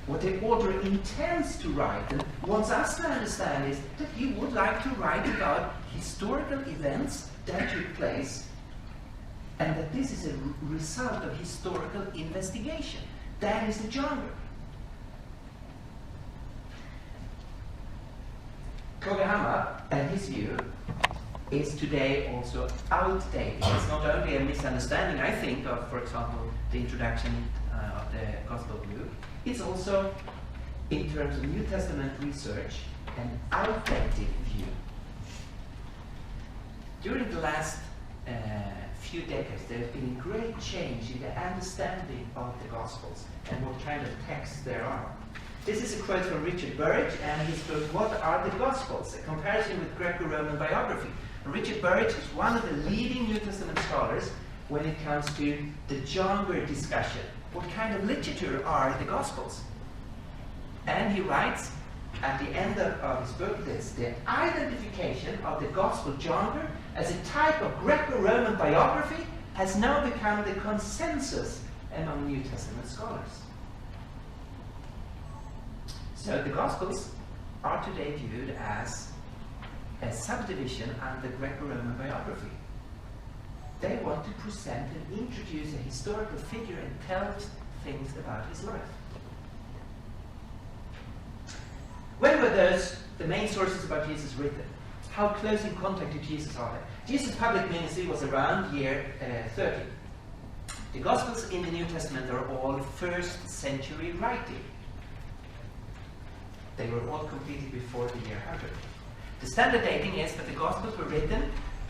what the author intends to write and wants us to understand, is that he would like to write about historical events that took place, and that this is a result of historical investigation. That is the genre. Koga and his view is today also outdated. It's not only a misunderstanding, I think, of, for example, the introduction of the Gospel of Luke, it's also, in terms of New Testament research, an outdated view. During the last few decades, there has been a great change in the understanding of the Gospels and what kind of texts there are. This is a quote from Richard Burridge and his book, What Are the Gospels? A comparison with Greco-Roman biography. And Richard Burridge is one of the leading New Testament scholars when it comes to the genre discussion. What kind of literature are the Gospels? And he writes at the end of his book this: the identification of the Gospel genre as a type of Greco-Roman biography has now become the consensus among New Testament scholars. So the Gospels are today viewed as a subdivision under Greco-Roman biography. They want to present and introduce a historical figure and tell things about his life. When were the main sources about Jesus written? How close in contact to Jesus are they? Jesus' public ministry was around year 30. The Gospels in the New Testament are all first century writing. They were all completed before the year 100. The standard dating is that the Gospels were written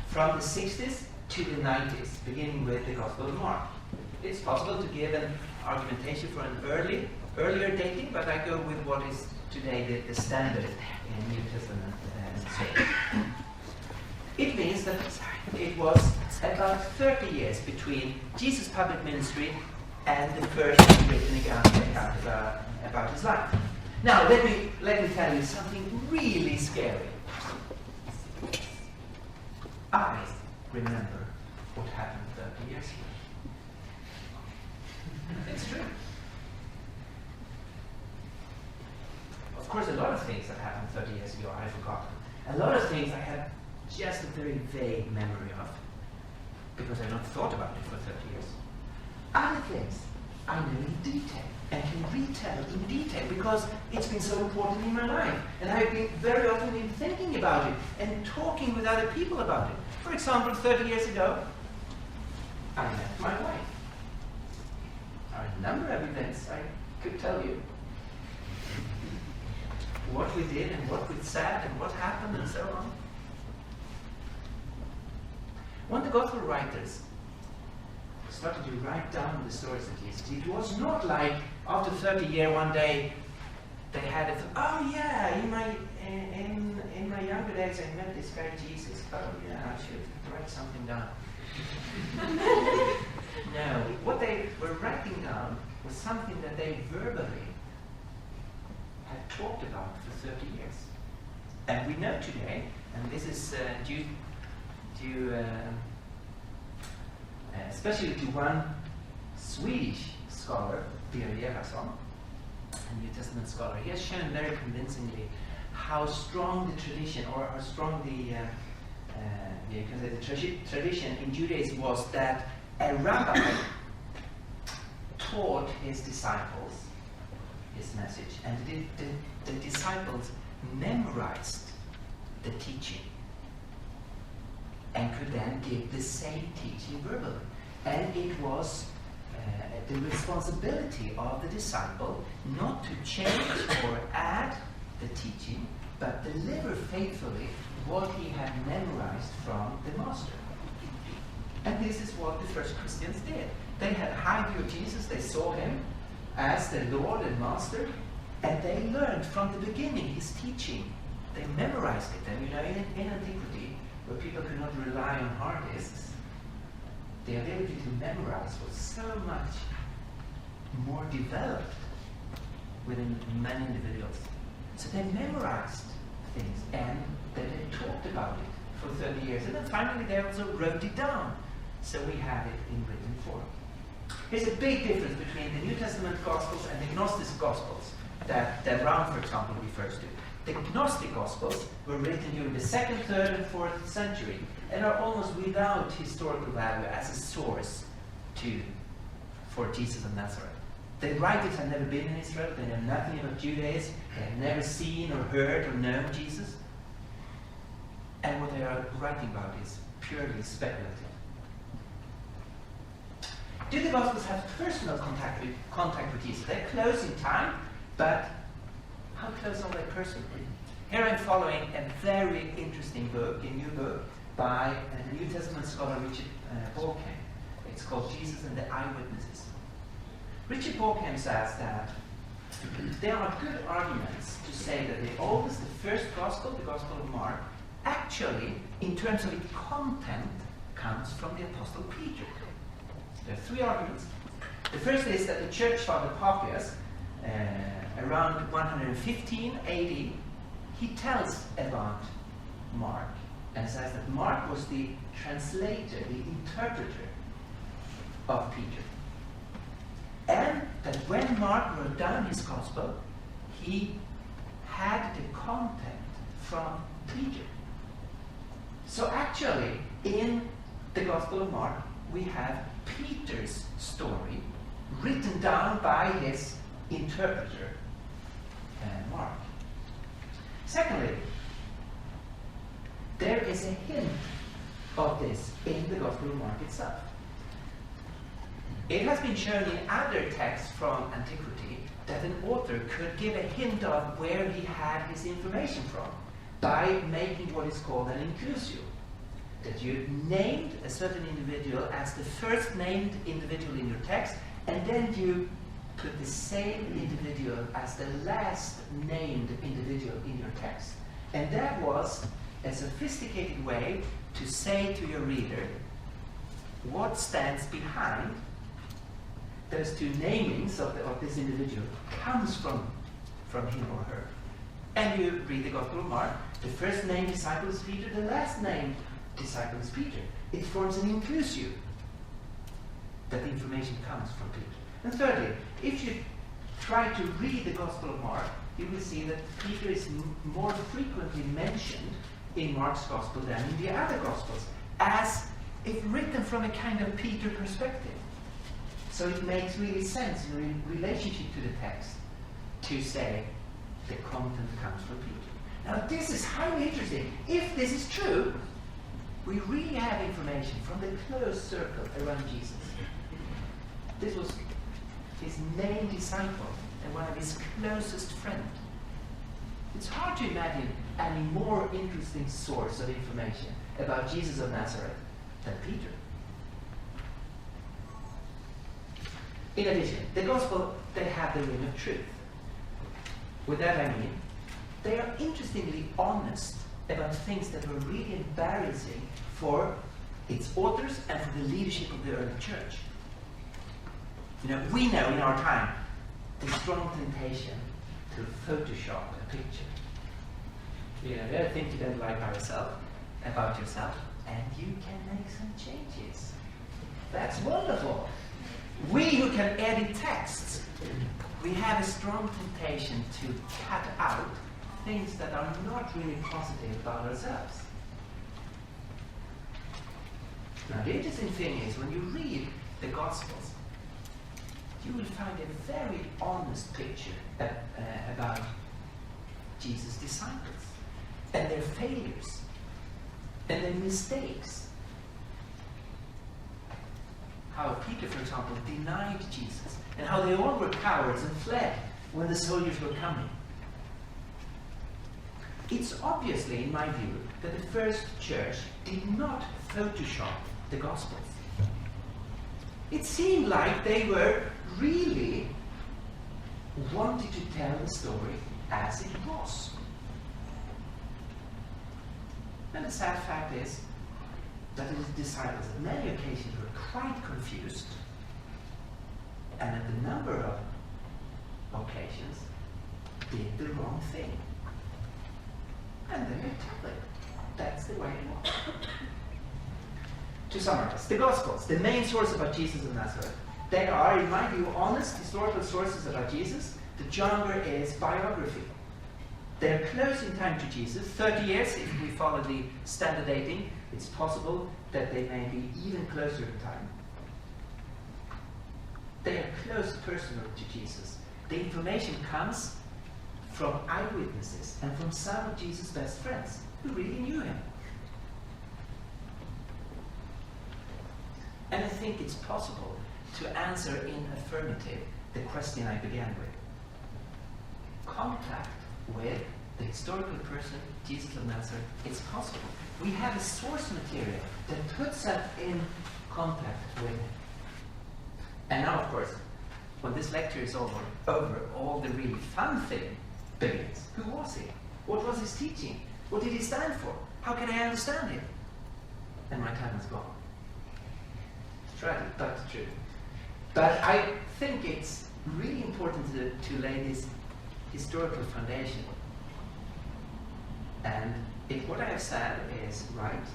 from the 60s to the 90s, beginning with the Gospel of Mark. It's possible to give an argumentation for an earlier dating, but I go with what is today the standard in New Testament source. It means that it was about 30 years between Jesus' public ministry and the first written account about his life. Now, let me tell you something really scary. I remember what happened 30 years ago. It's true. Of course, a lot of things that happened 30 years ago I've forgotten. A lot of things I have just a very vague memory of, because I've not thought about it for 30 years. Other things I know in detail and can retell in detail because it's been so important in my life. And I've been very often been thinking about it and talking with other people about it. For example, 30 years ago, I met my wife. There are a number of events I could tell you. What we did and what we said and what happened and so on. When the Gospel writers started to write down the stories of Jesus, it was not like after 30 years one day they had it. Oh yeah, in my younger days I met this guy Jesus. Oh yeah, I should write something down. No, what they were writing down was something that they verbally had talked about for 30 years. And we know today, and this is due especially to one Swedish scholar, Peter Gerhardsson, a New Testament scholar. He has shown very convincingly how strong the tradition, or how strong the tradition in Judaism was that a rabbi taught his disciples his message, and the disciples memorized the teaching and could then give the same teaching verbally. And it was the responsibility of the disciple not to change or add the teaching, but deliver faithfully what he had memorized from the master. And this is what the first Christians did. They had high view of Jesus, they saw him as their Lord and Master, and they learned from the beginning his teaching. They memorized it. And you know, in antiquity, where people could not rely on hard disks, the ability to memorize was so much more developed within many individuals. So they memorized things, and then they talked about it for 30 years. And then finally they also wrote it down. So we have it in written form. Here's a big difference between the New Testament Gospels and the Gnostic Gospels that Brown, for example, refers to. The Gnostic Gospels were written during the 2nd, 3rd, and 4th century and are almost without historical value as a source for Jesus of Nazareth. The writers had never been in Israel, they know nothing about Judaism, they had never seen or heard or known Jesus. and what they are writing about is purely speculative. Do the Gospels have personal contact with Jesus? They're close in time, but how close are they personally? Here I'm following a very interesting book, a new book, by a New Testament scholar, Richard Borkham. It's called Jesus and the Eyewitnesses. Richard Borkham says that there are good arguments to say that the oldest, the first Gospel, the Gospel of Mark, actually, in terms of its content, comes from the Apostle Peter. There are three arguments. The first is that the church father Papias, around 115 AD, he tells about Mark and says that Mark was the translator, the interpreter of Peter. And that when Mark wrote down his gospel, he had the content from Peter. So actually, in the Gospel of Mark, we have Peter's story written down by his interpreter, Mark. Secondly, there is a hint of this in the Gospel of Mark itself. It has been shown in other texts from antiquity that an author could give a hint of where he had his information from by making what is called an inclusio. That you named a certain individual as the first named individual in your text, and then you put the same individual as the last named individual in your text. And that was a sophisticated way to say to your reader what stands behind those two namings of this individual comes from him or her. And you read the Gospel of Mark, the first named disciple is Peter, the last named disciple is Peter. It forms an inclusio that the information comes from Peter. And thirdly, if you try to read the Gospel of Mark, you will see that Peter is more frequently mentioned in Mark's Gospel than in the other Gospels, as if written from a kind of Peter perspective. So it makes really sense in relationship to the text to say the content comes from Peter. Now this is highly interesting. If this is true, we really have information from the close circle around Jesus. This was his main disciple and one of his closest friends. It's hard to imagine any more interesting source of information about Jesus of Nazareth than Peter. In addition, the Gospel, they have the ring of truth. With that I mean, they are interestingly honest about things that were really embarrassing for its authors and for the leadership of the early church. You know, we know in our time the strong temptation to Photoshop a picture. You know, there are things you don't like about yourself, and you can make some changes. That's wonderful. We who can edit texts, we have a strong temptation to cut out things that are not really positive about ourselves. Now the interesting thing is, when you read the Gospels, you will find a very honest picture about Jesus' disciples and their failures and their mistakes. How Peter, for example, denied Jesus, and how they all were cowards and fled when the soldiers were coming. It's obviously, in my view, that the first church did not Photoshop the Gospels. It seemed like they were really wanting to tell the story as it was. And the sad fact is that the disciples at many occasions were quite confused, and at a number of occasions did the wrong thing. And then they tell it. That's the way it was. To summarize, the Gospels, the main source about Jesus of Nazareth, they are, in my view, honest historical sources about Jesus. The genre is biography. They're close in time to Jesus, 30 years if we follow the standard dating. It's possible that they may be even closer in time. They are close personal to Jesus. The information comes from eyewitnesses and from some of Jesus' best friends who really knew him. And I think it's possible to answer in affirmative the question I began with. Contact with the historical person, Jesus of Nazareth, it's possible. We have a source material that puts us in contact with him. And now, of course, when this lecture is over, all the really fun thing begins. Who was he? What was his teaching? What did he stand for? How can I understand him? And my time is gone. It's tragic, but true. But I think it's really important to lay this historical foundation. And if what I have said is right,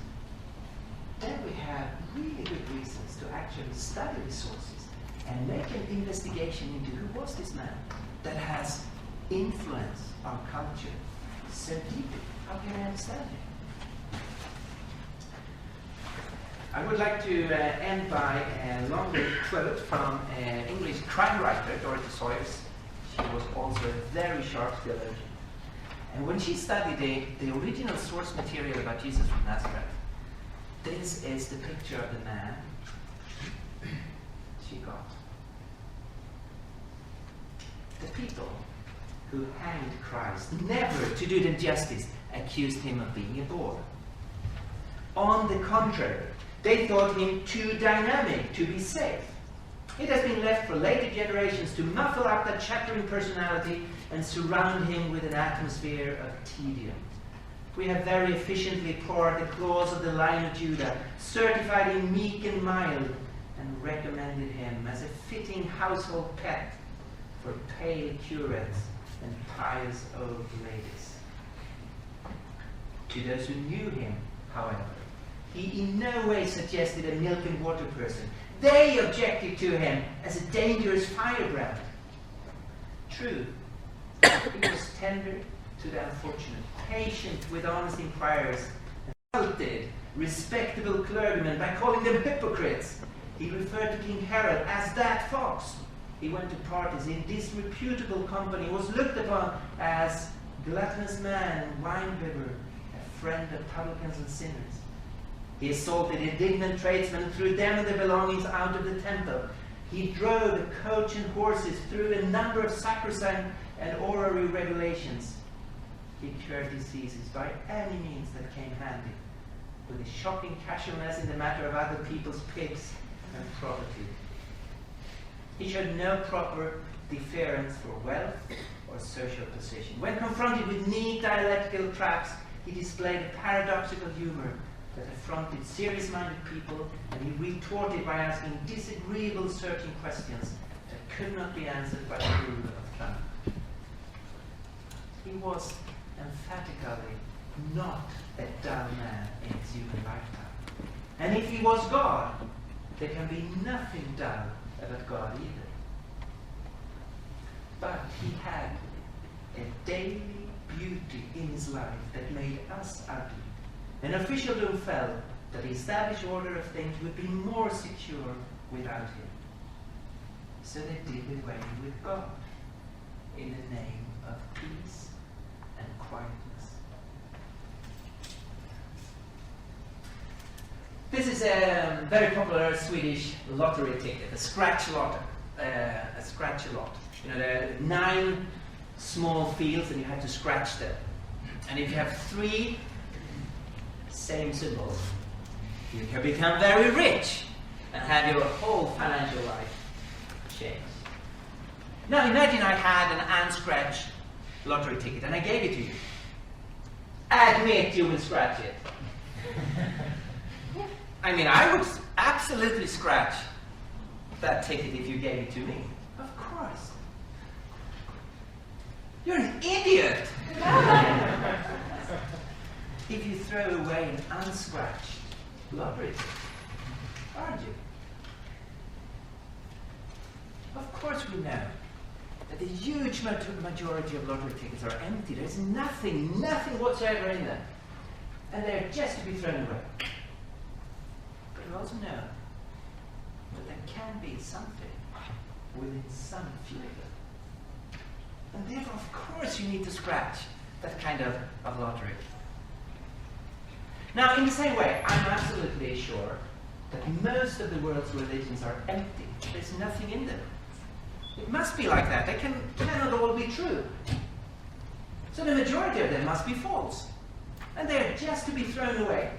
then we have really good reasons to actually study the sources and make an investigation into who was this man that has influenced our culture so deeply. How can I understand him? I would like to end by a long quote from an English crime writer, Dorothy Sayers. She was also a very sharp theologian. And when she studied the original source material about Jesus from Nazareth, this is the picture of the man she got. The people who hanged Christ, never, to do them justice, accused him of being a bore. On the contrary, they thought him too dynamic to be safe. It has been left for later generations to muffle up that chattering personality and surround him with an atmosphere of tedium. We have very efficiently poured the claws of the Lion of Judah, certified him meek and mild, and recommended him as a fitting household pet for pale curates and pious old ladies. To those who knew him, however, he in no way suggested a milk and water person. They objected to him as a dangerous firebrand. True, he was tender to the unfortunate, patient with honest inquirers, and insulted respectable clergymen by calling them hypocrites. He referred to King Herod as that fox. He went to parties in disreputable company, was looked upon as gluttonous man and wine-bibber, a friend of publicans and sinners. He assaulted indignant tradesmen and threw them and their belongings out of the temple. He drove a coach and horses through a number of sacrosanct and orrery regulations. He cured diseases by any means that came handy, with a shocking casualness in the matter of other people's pigs and property. He showed no proper deference for wealth or social position. When confronted with neat dialectical traps, he displayed a paradoxical humor that affronted serious-minded people, and he retorted by asking disagreeable, searching questions that could not be answered by the rule of thumb. He was emphatically not a dull man in his human lifetime. And if he was God, there can be nothing dull about God either. But he had a daily beauty in his life that made us ugly. An officialdom felt that the established order of things would be more secure without him. So they did away with God in the name of peace and quietness. This is a very popular Swedish lottery ticket, a scratch lot. You know, there are 9 small fields and you have to scratch them. And if you have 3 same symbols, you can become very rich and have your whole financial life changed. Now imagine I had an unscratched lottery ticket and I gave it to you. Admit you will scratch it. I mean, I would absolutely scratch that ticket if you gave it to me. Of course. You're an idiot! If you throw away an unscratched lottery ticket, aren't you? Of course we know that the huge majority of lottery tickets are empty. There's nothing whatsoever in them. And they're just to be thrown away. But we also know that there can be something within some few of them. And therefore, of course, you need to scratch that kind of lottery. Now, in the same way, I'm absolutely sure that most of the world's religions are empty. There's nothing in them. It must be like that. They cannot all be true. So the majority of them must be false. And they're just to be thrown away.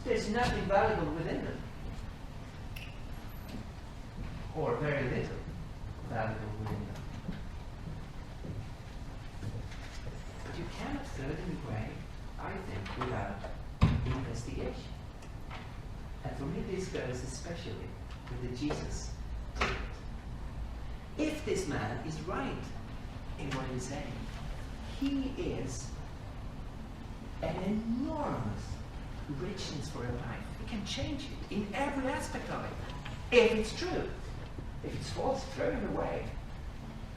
There's nothing valuable within them. Or very little valuable within them. But you cannot throw them away, I think, without investigation. And for me this goes especially with the Jesus ticket. If this man is right in what he's saying, he is an enormous richness for a life. He can change it in every aspect of it. If it's true. If it's false, throw him away.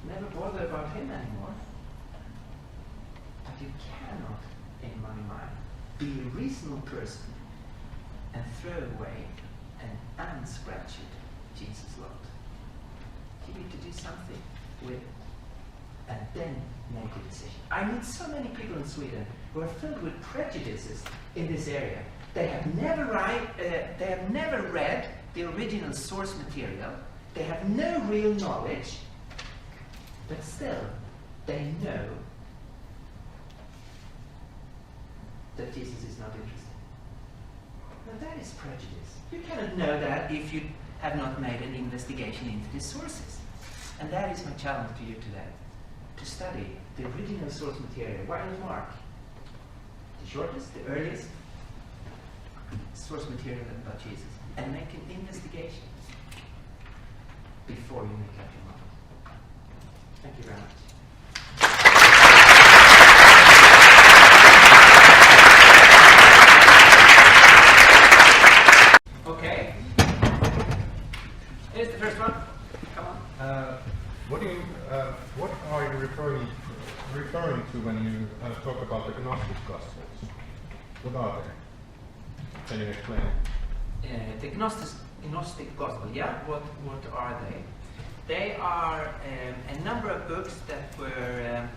Never bother about him anymore. But you cannot, in my mind, be a reasonable person and throw away and unscratch it, Jesus loved. You need to do something with it and then make a decision. I meet so many people in Sweden who are filled with prejudices in this area. They have never read the original source material. They have no real knowledge, but still they know that Jesus is not interested. Now that is prejudice. You cannot know that if you have not made an investigation into the sources. And that is my challenge to you today. To study the original source material. Why not Mark? The shortest, the earliest source material about Jesus. And make an investigation before you make up your mind. Thank you very much. Okay. Here's the first one. Come on. What are you referring to when you talk about the Gnostic Gospels? What are they? Can you explain? The Gnostic Gospel, yeah? What are they? They are a number of books that were,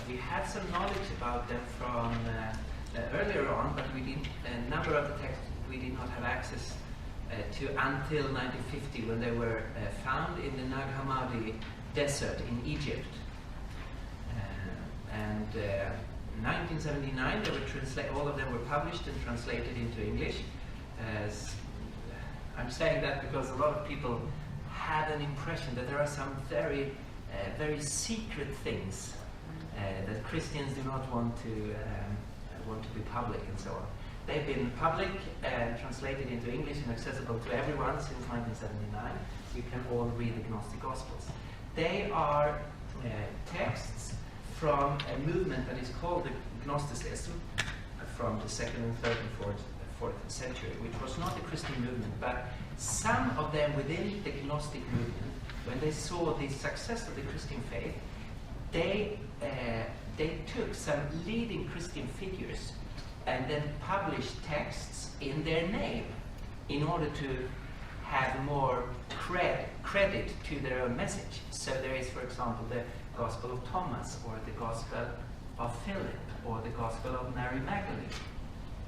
we had some knowledge about them from earlier on, but we didn't, a number of the texts we did not have access to until 1950 when they were found in the Nag Hammadi desert in Egypt. And 1979 they were all of them were published and translated into English. I'm saying that because a lot of people had an impression that there are some very secret things that Christians do not want to be public and so on. They've been public and translated into English and accessible to everyone since 1979. You can all read the Gnostic Gospels. They are texts from a movement that is called the Gnosticism from the 2nd and 3rd and 4th century, which was not a Christian movement, but some of them within the Gnostic movement, when they saw the success of the Christian faith, they took some leading Christian figures and then published texts in their name in order to have more credit to their own message. So there is, for example, the Gospel of Thomas, or the Gospel of Philip, or the Gospel of Mary Magdalene,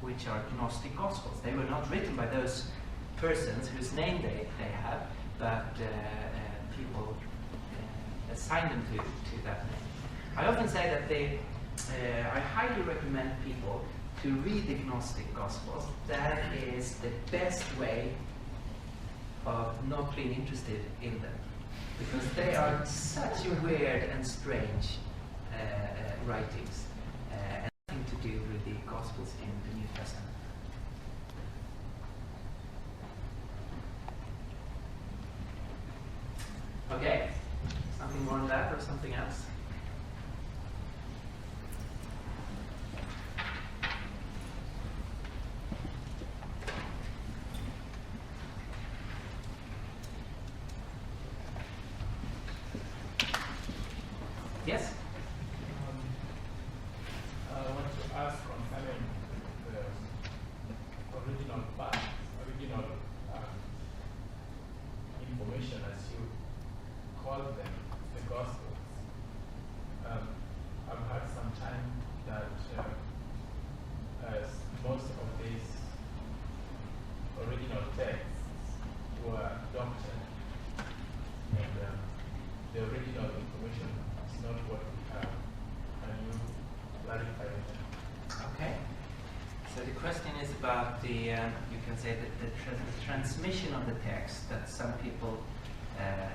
which are Gnostic Gospels. They were not written by those persons whose name they have, but people assigned them to that name. I often say that I highly recommend people to read the Gnostic Gospels. That is the best way of not being interested in them, because they are such weird and strange writings, and nothing to do with the Gospels in the New Testament. Okay, something more on that or something else? Yes? I want to ask concerning the original information, as you call them, the Gospels. about the, you can say that the transmission of the text, that some people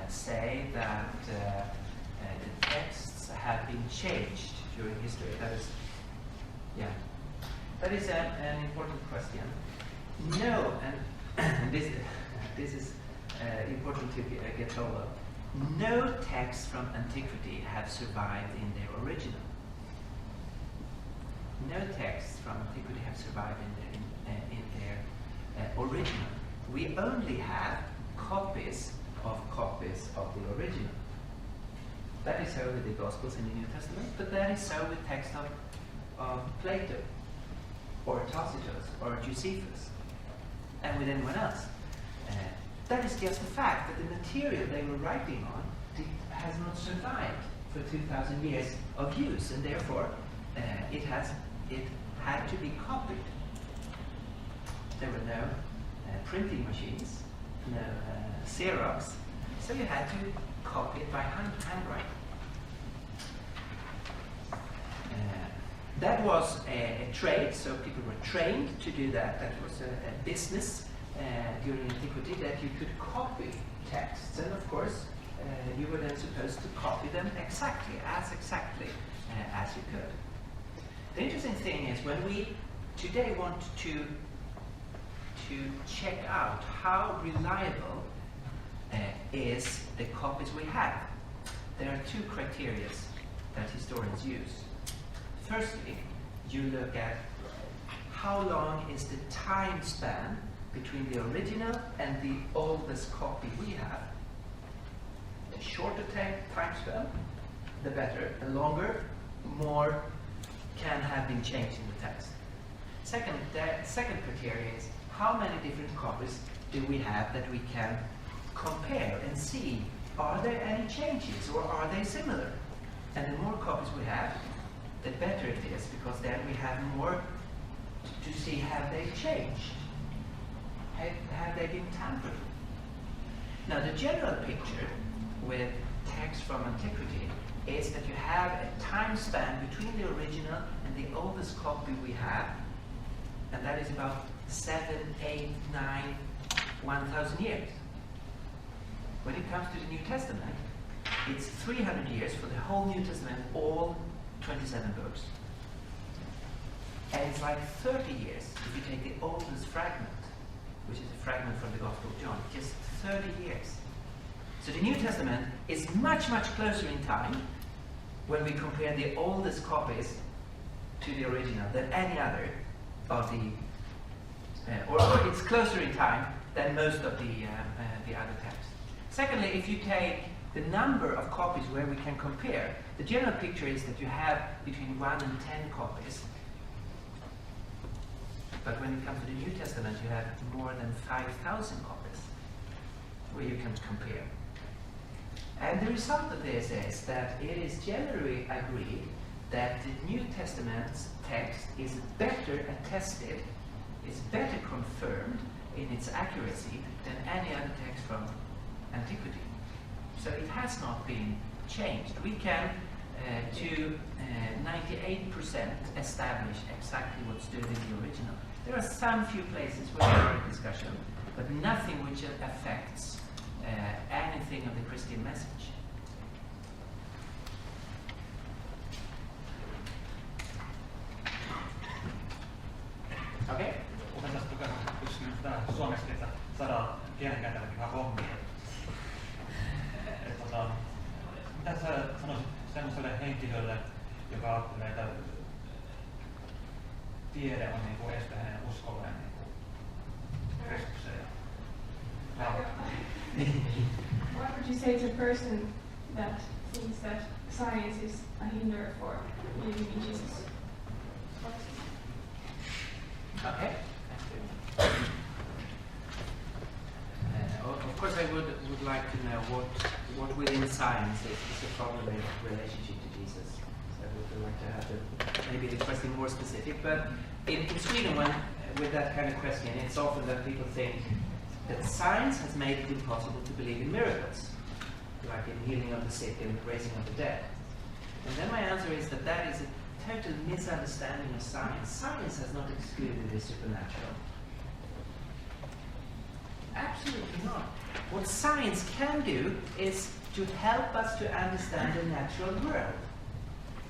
say that the texts have been changed during history. That is, yeah, that is an important question. No, and this is important to get hold of. No texts from antiquity have survived in their original. No texts from antiquity have survived in their original. We only have copies of the original. That is so with the Gospels in the New Testament, but that is so with texts of Plato, or Tacitus, or Josephus, and with anyone else. That is just the fact that the material they were writing on has not survived for 2,000 years of use, and therefore it had to be copied. There were no printing machines, no Xerox, so you had to copy it by handwriting. That was a trade, so people were trained to do that. That was a business during antiquity, that you could copy texts, and of course you were then supposed to copy them exactly as you could. The interesting thing is, when we today want to check out how reliable is the copies we have, there are two criteria that historians use. Firstly, you look at how long is the time span between the original and the oldest copy we have. The shorter time span, the better. The longer, more can have been changed in the text. The second criteria is, how many different copies do we have that we can compare and see, are there any changes or are they similar? And the more copies we have, the better it is, because then we have more to see, have they changed? Have they been tampered with? Now, the general picture with texts from antiquity is that you have a time span between the original and the oldest copy we have, and that is about 7, 8, 9, 1,000 years. When it comes to the New Testament, it's 300 years for the whole New Testament, all 27 books. And it's like 30 years if you take the oldest fragment, which is a fragment from the Gospel of John, just 30 years. So the New Testament is much, much closer in time when we compare the oldest copies to the original than any other of the, or it's closer in time than most of the other texts. Secondly, if you take the number of copies where we can compare, the general picture is that you have between 1 and 10 copies. But when it comes to the New Testament, you have more than 5,000 copies where you can compare. And the result of this is that it is generally agreed that the New Testament's text is better attested, is better confirmed in its accuracy than any other text from antiquity. So it has not been changed. We can, to 98%, establish exactly what stood in the original. There are some few places where there are discussion, but nothing which affects anything of the Christian message. Okay? Opettaisitko yksi suomeksi niitä 100 kielenkäytälläkin vähän hommia? Mitä sä sanoisit sellaiselle henkilölle, joka ajattelee, että tiede on niinku este hänen uskolleen niinku Kristukseen? What would you say to a person that thinks that science is a hinder for believing in Jesus? Okay. Of course, I would like to know what within science is a problem in relationship to Jesus. So I would like to have maybe the question more specific. But in Sweden, with that kind of question, it's often that people think that science has made it impossible to believe in miracles, like in healing of the sick and raising of the dead. And then my answer is that that is a total misunderstanding of science. Science has not excluded the supernatural. Absolutely not. What science can do is to help us to understand the natural world,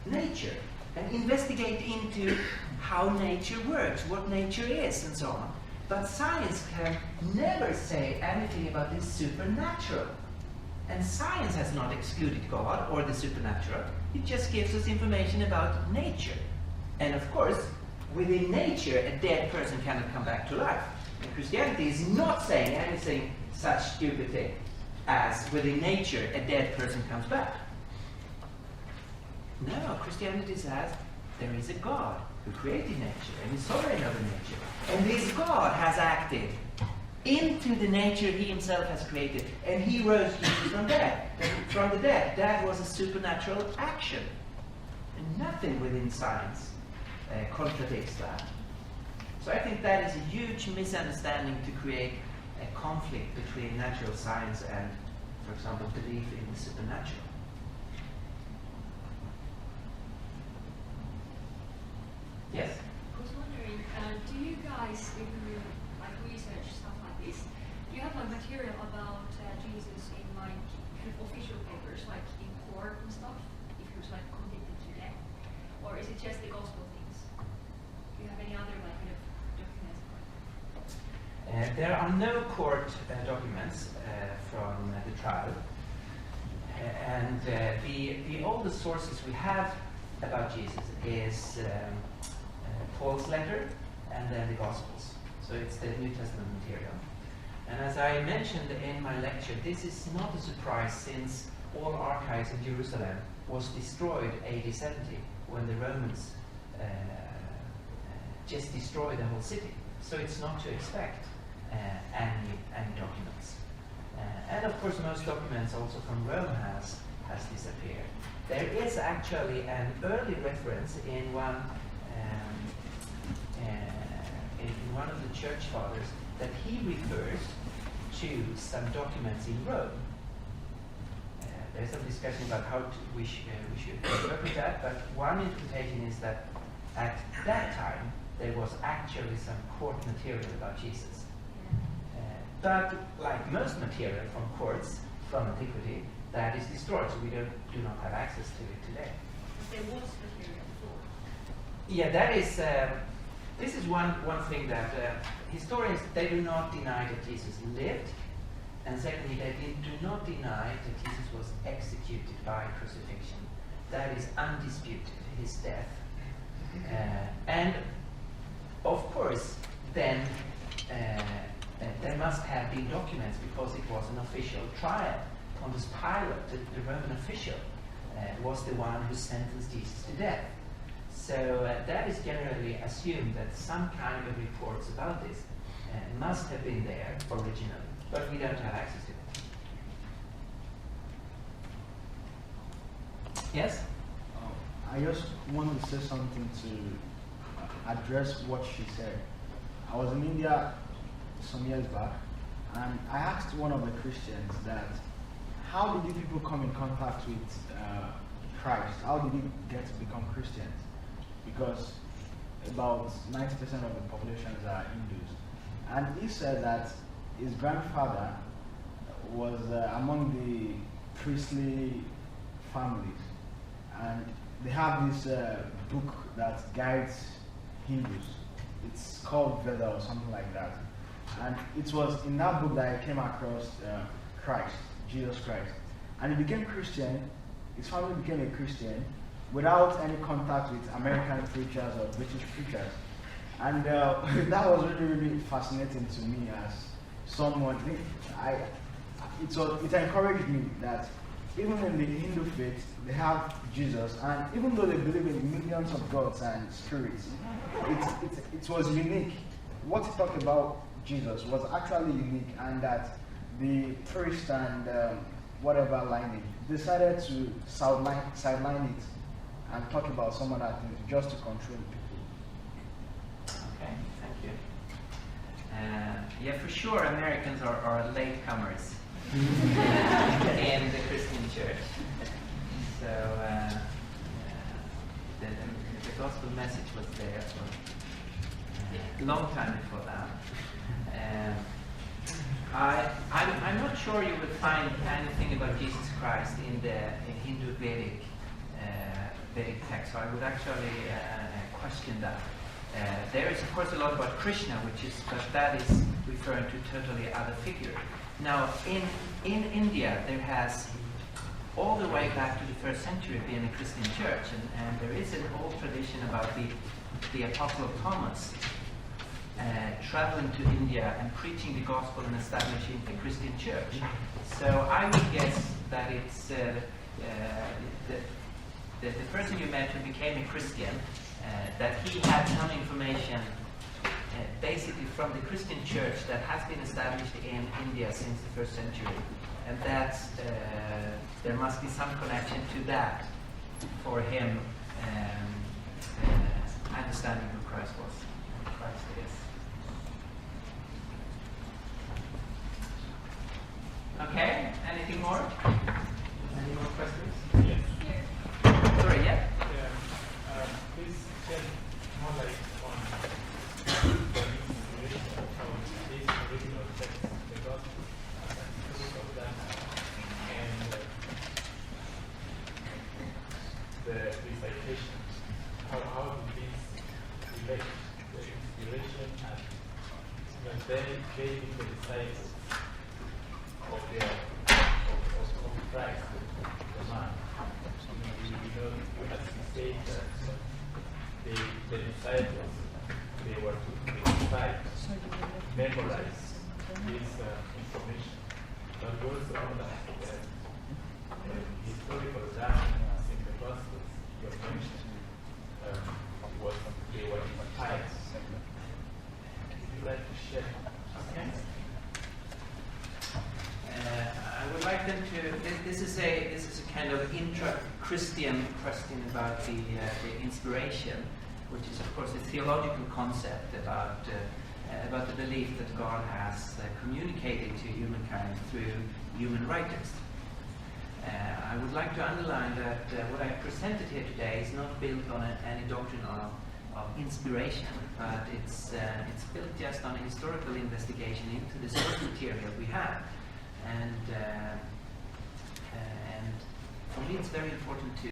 nature, and investigate into how nature works, what nature is, and so on. But science can never say anything about the supernatural. And science has not excluded God or the supernatural. It just gives us information about nature. And of course, within nature, a dead person cannot come back to life. And Christianity is not saying anything such stupid thing as within nature, a dead person comes back. No, Christianity says there is a God who created nature and is sovereign over nature. And this God has acted into the nature he himself has created, and he rose Jesus from the dead. That was a supernatural action. And nothing within science contradicts that. So I think that is a huge misunderstanding to create a conflict between natural science and, for example, belief in the supernatural. Yes? I was wondering, do you guys, if you like research stuff like this, do you have like material about Jesus in like kind of official papers, like in court and stuff, if he was like convicted to death, or is it just the gospel things? Do you have any other like kind of documents? There are no court documents from the trial, and the oldest sources we have about Jesus is Paul's letter and then the Gospels. So it's the New Testament material. And as I mentioned in my lecture, this is not a surprise since all archives in Jerusalem was destroyed AD 70 when the Romans just destroyed the whole city. So it's not to expect any documents. And of course most documents also from Rome has disappeared. There is actually an early reference in one of the church fathers that he refers to some documents in Rome. There's some discussion about how we should interpret that, but one interpretation is that at that time there was actually some court material about Jesus. But like most material from courts from antiquity, that is destroyed, so we do not have access to it today. But there was material before. Yeah, that is. This is one thing that historians, they do not deny that Jesus lived, and secondly, they do not deny that Jesus was executed by crucifixion. That is undisputed, his death. And of course, then there must have been documents because it was an official trial. Pontius Pilate, the Roman official, was the one who sentenced Jesus to death. So that is generally assumed that some kind of reports about this must have been there originally, but we don't have access to it. Yes? I just wanted to say something to address what she said. I was in India some years back, and I asked one of the Christians that, how did you people come in contact with Christ? How did you get to become Christians? Because about 90% of the population are Hindus. And he said that his grandfather was among the priestly families. And they have this book that guides Hindus. It's called Veda or something like that. And it was in that book that I came across Christ, Jesus Christ. And he became Christian, his family became a Christian, without any contact with American preachers or British preachers. And that was really, really fascinating to me as someone. It encouraged me that even in the Hindu faith, they have Jesus, and even though they believe in millions of gods and spirits, it was unique. What he talked about Jesus was actually unique, and that the priest and whatever lineage decided to sideline it and talk about some other things just to control people. Okay, thank you. Yeah, for sure, Americans are latecomers in the Christian church. So the gospel message was there for a long time before that. I'm not sure you would find anything about Jesus Christ in the Hindu Vedic text, so I would actually question that. There is, of course, a lot about Krishna, but that is referring to totally other figure. Now, in India, there has all the way back to the 1st century been a Christian church, and there is an old tradition about the Apostle of Thomas traveling to India and preaching the gospel and establishing the Christian church. So I would guess that it's the person you met who became a Christian, that he had some information basically from the Christian church that has been established in India since the 1st century. And that there must be some connection to that for him understanding who Christ was, who Christ is. Okay, anything more? Any more questions? Yes. Sorry, yeah? Please shed more light on the inspiration of this original text, the gospel, and the truth of that, and the recitation. How do these relate, the inspiration and then giving the disciples of Christ, the man. As we say that the disciples, they were to recite, memorize this information. But also on the historical documents in the Gospels you mentioned was they were inspired. Would you like to share? Okay. I would like them to. This is a kind of intra-Christian question about the inspiration, which is of course a theological concept about the belief that God has communicated to humankind through human writers. I would like to underline that what I presented here today is not built on any doctrine of inspiration, but it's built just on a historical investigation into the source material we have. And for me, it's very important to.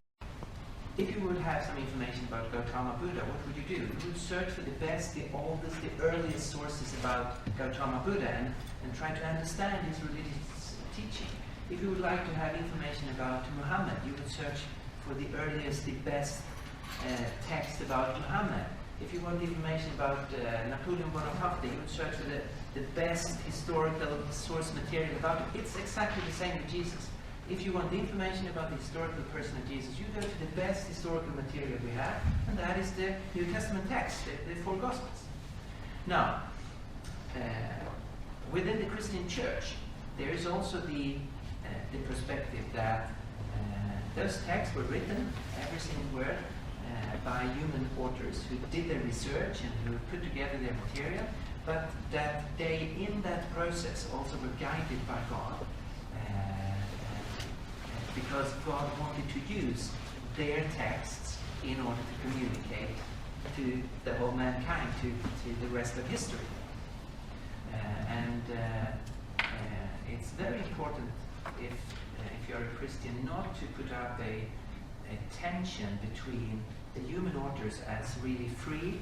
If you would have some information about Gautama Buddha, what would you do? You would search for the best, the oldest, the earliest sources about Gautama Buddha and try to understand his religious teaching. If you would like to have information about Muhammad, you would search for the earliest, the best text about Muhammad. If you want information about Napoleon Bonaparte, you would search for the best historical source material about it. It's exactly the same with Jesus. If you want the information about the historical person of Jesus, you go to the best historical material we have, and that is the New Testament text, the 4 Gospels. Now, within the Christian church, there is also the perspective that those texts were written, every single word, by human authors who did their research and who put together their material, but that they, in that process, also were guided by God, because God wanted to use their texts in order to communicate to the whole mankind, to the rest of history. It's very important if you're a Christian not to put up a tension between the human authors as really free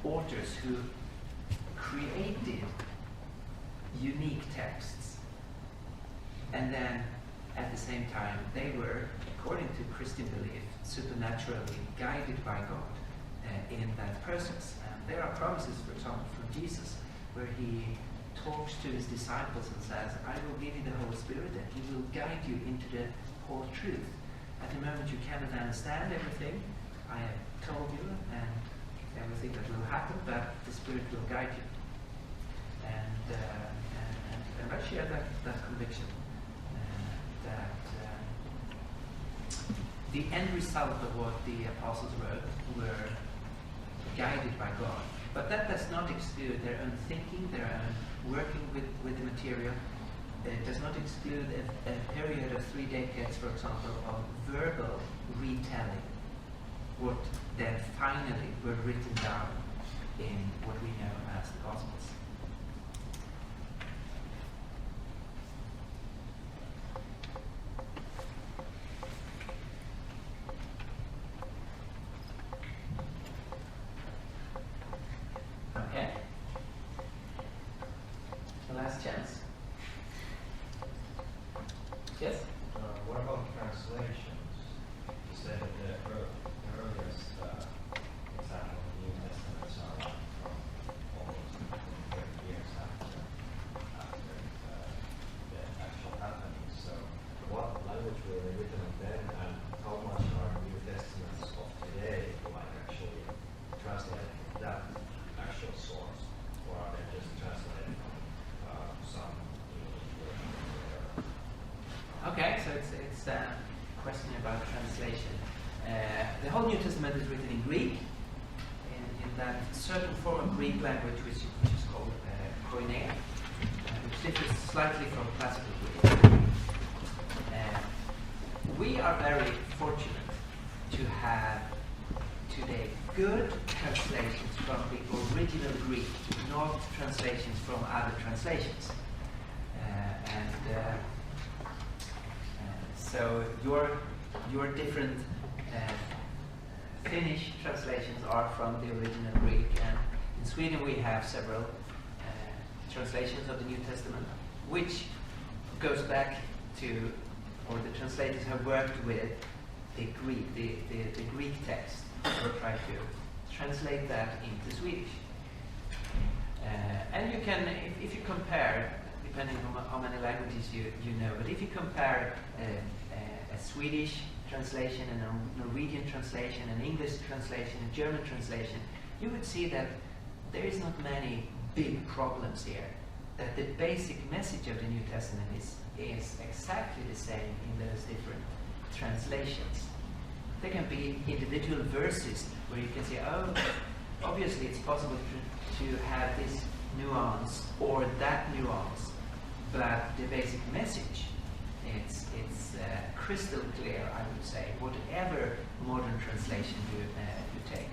authors who created unique texts, and then at the same time they were, according to Christian belief, supernaturally guided by God in that process. There are promises, for example, from Jesus, where he talks to his disciples and says, I will give you the Holy Spirit and he will guide you into the whole truth. At the moment you cannot understand everything I have told you and everything that will happen, but the Spirit will guide you. And I share that conviction that the end result of what the apostles wrote were guided by God. But that does not exclude their own thinking, their own working with the material. It does not exclude a period of 3 decades, for example, of verbal retelling what then finally were written down in what we know as the Gospels. Okay. The last chance. Yes? What about translations? You said that the earliest example of the New Testament are from almost 30 years after the actual happening. So, what language were they written in then, and how much are New Testaments of today like actually translated from that actual source, or are they just translated from some English word? Okay, so it's a question about translation. The whole New Testament is written in Greek, in that certain form of Greek language which is called koine, which differs slightly from classical Greek. We are very fortunate to have today good translations from the original Greek, not translations from other translations. So your different Finnish translations are from the original Greek, and in Sweden we have several translations of the New Testament, which goes back to, or the translators have worked with the Greek, the Greek text, and try to translate that into Swedish. And you can, if you compare, depending on how many languages you know, but if you compare a Swedish translation and a Norwegian translation, an English translation, a German translation, you would see that there is not many big problems here. That the basic message of the New Testament is exactly the same in those different translations. There can be individual verses where you can say, oh, obviously it's possible to have this nuance or that nuance, but the basic message, it's crystal clear, I would say, whatever modern translation you take.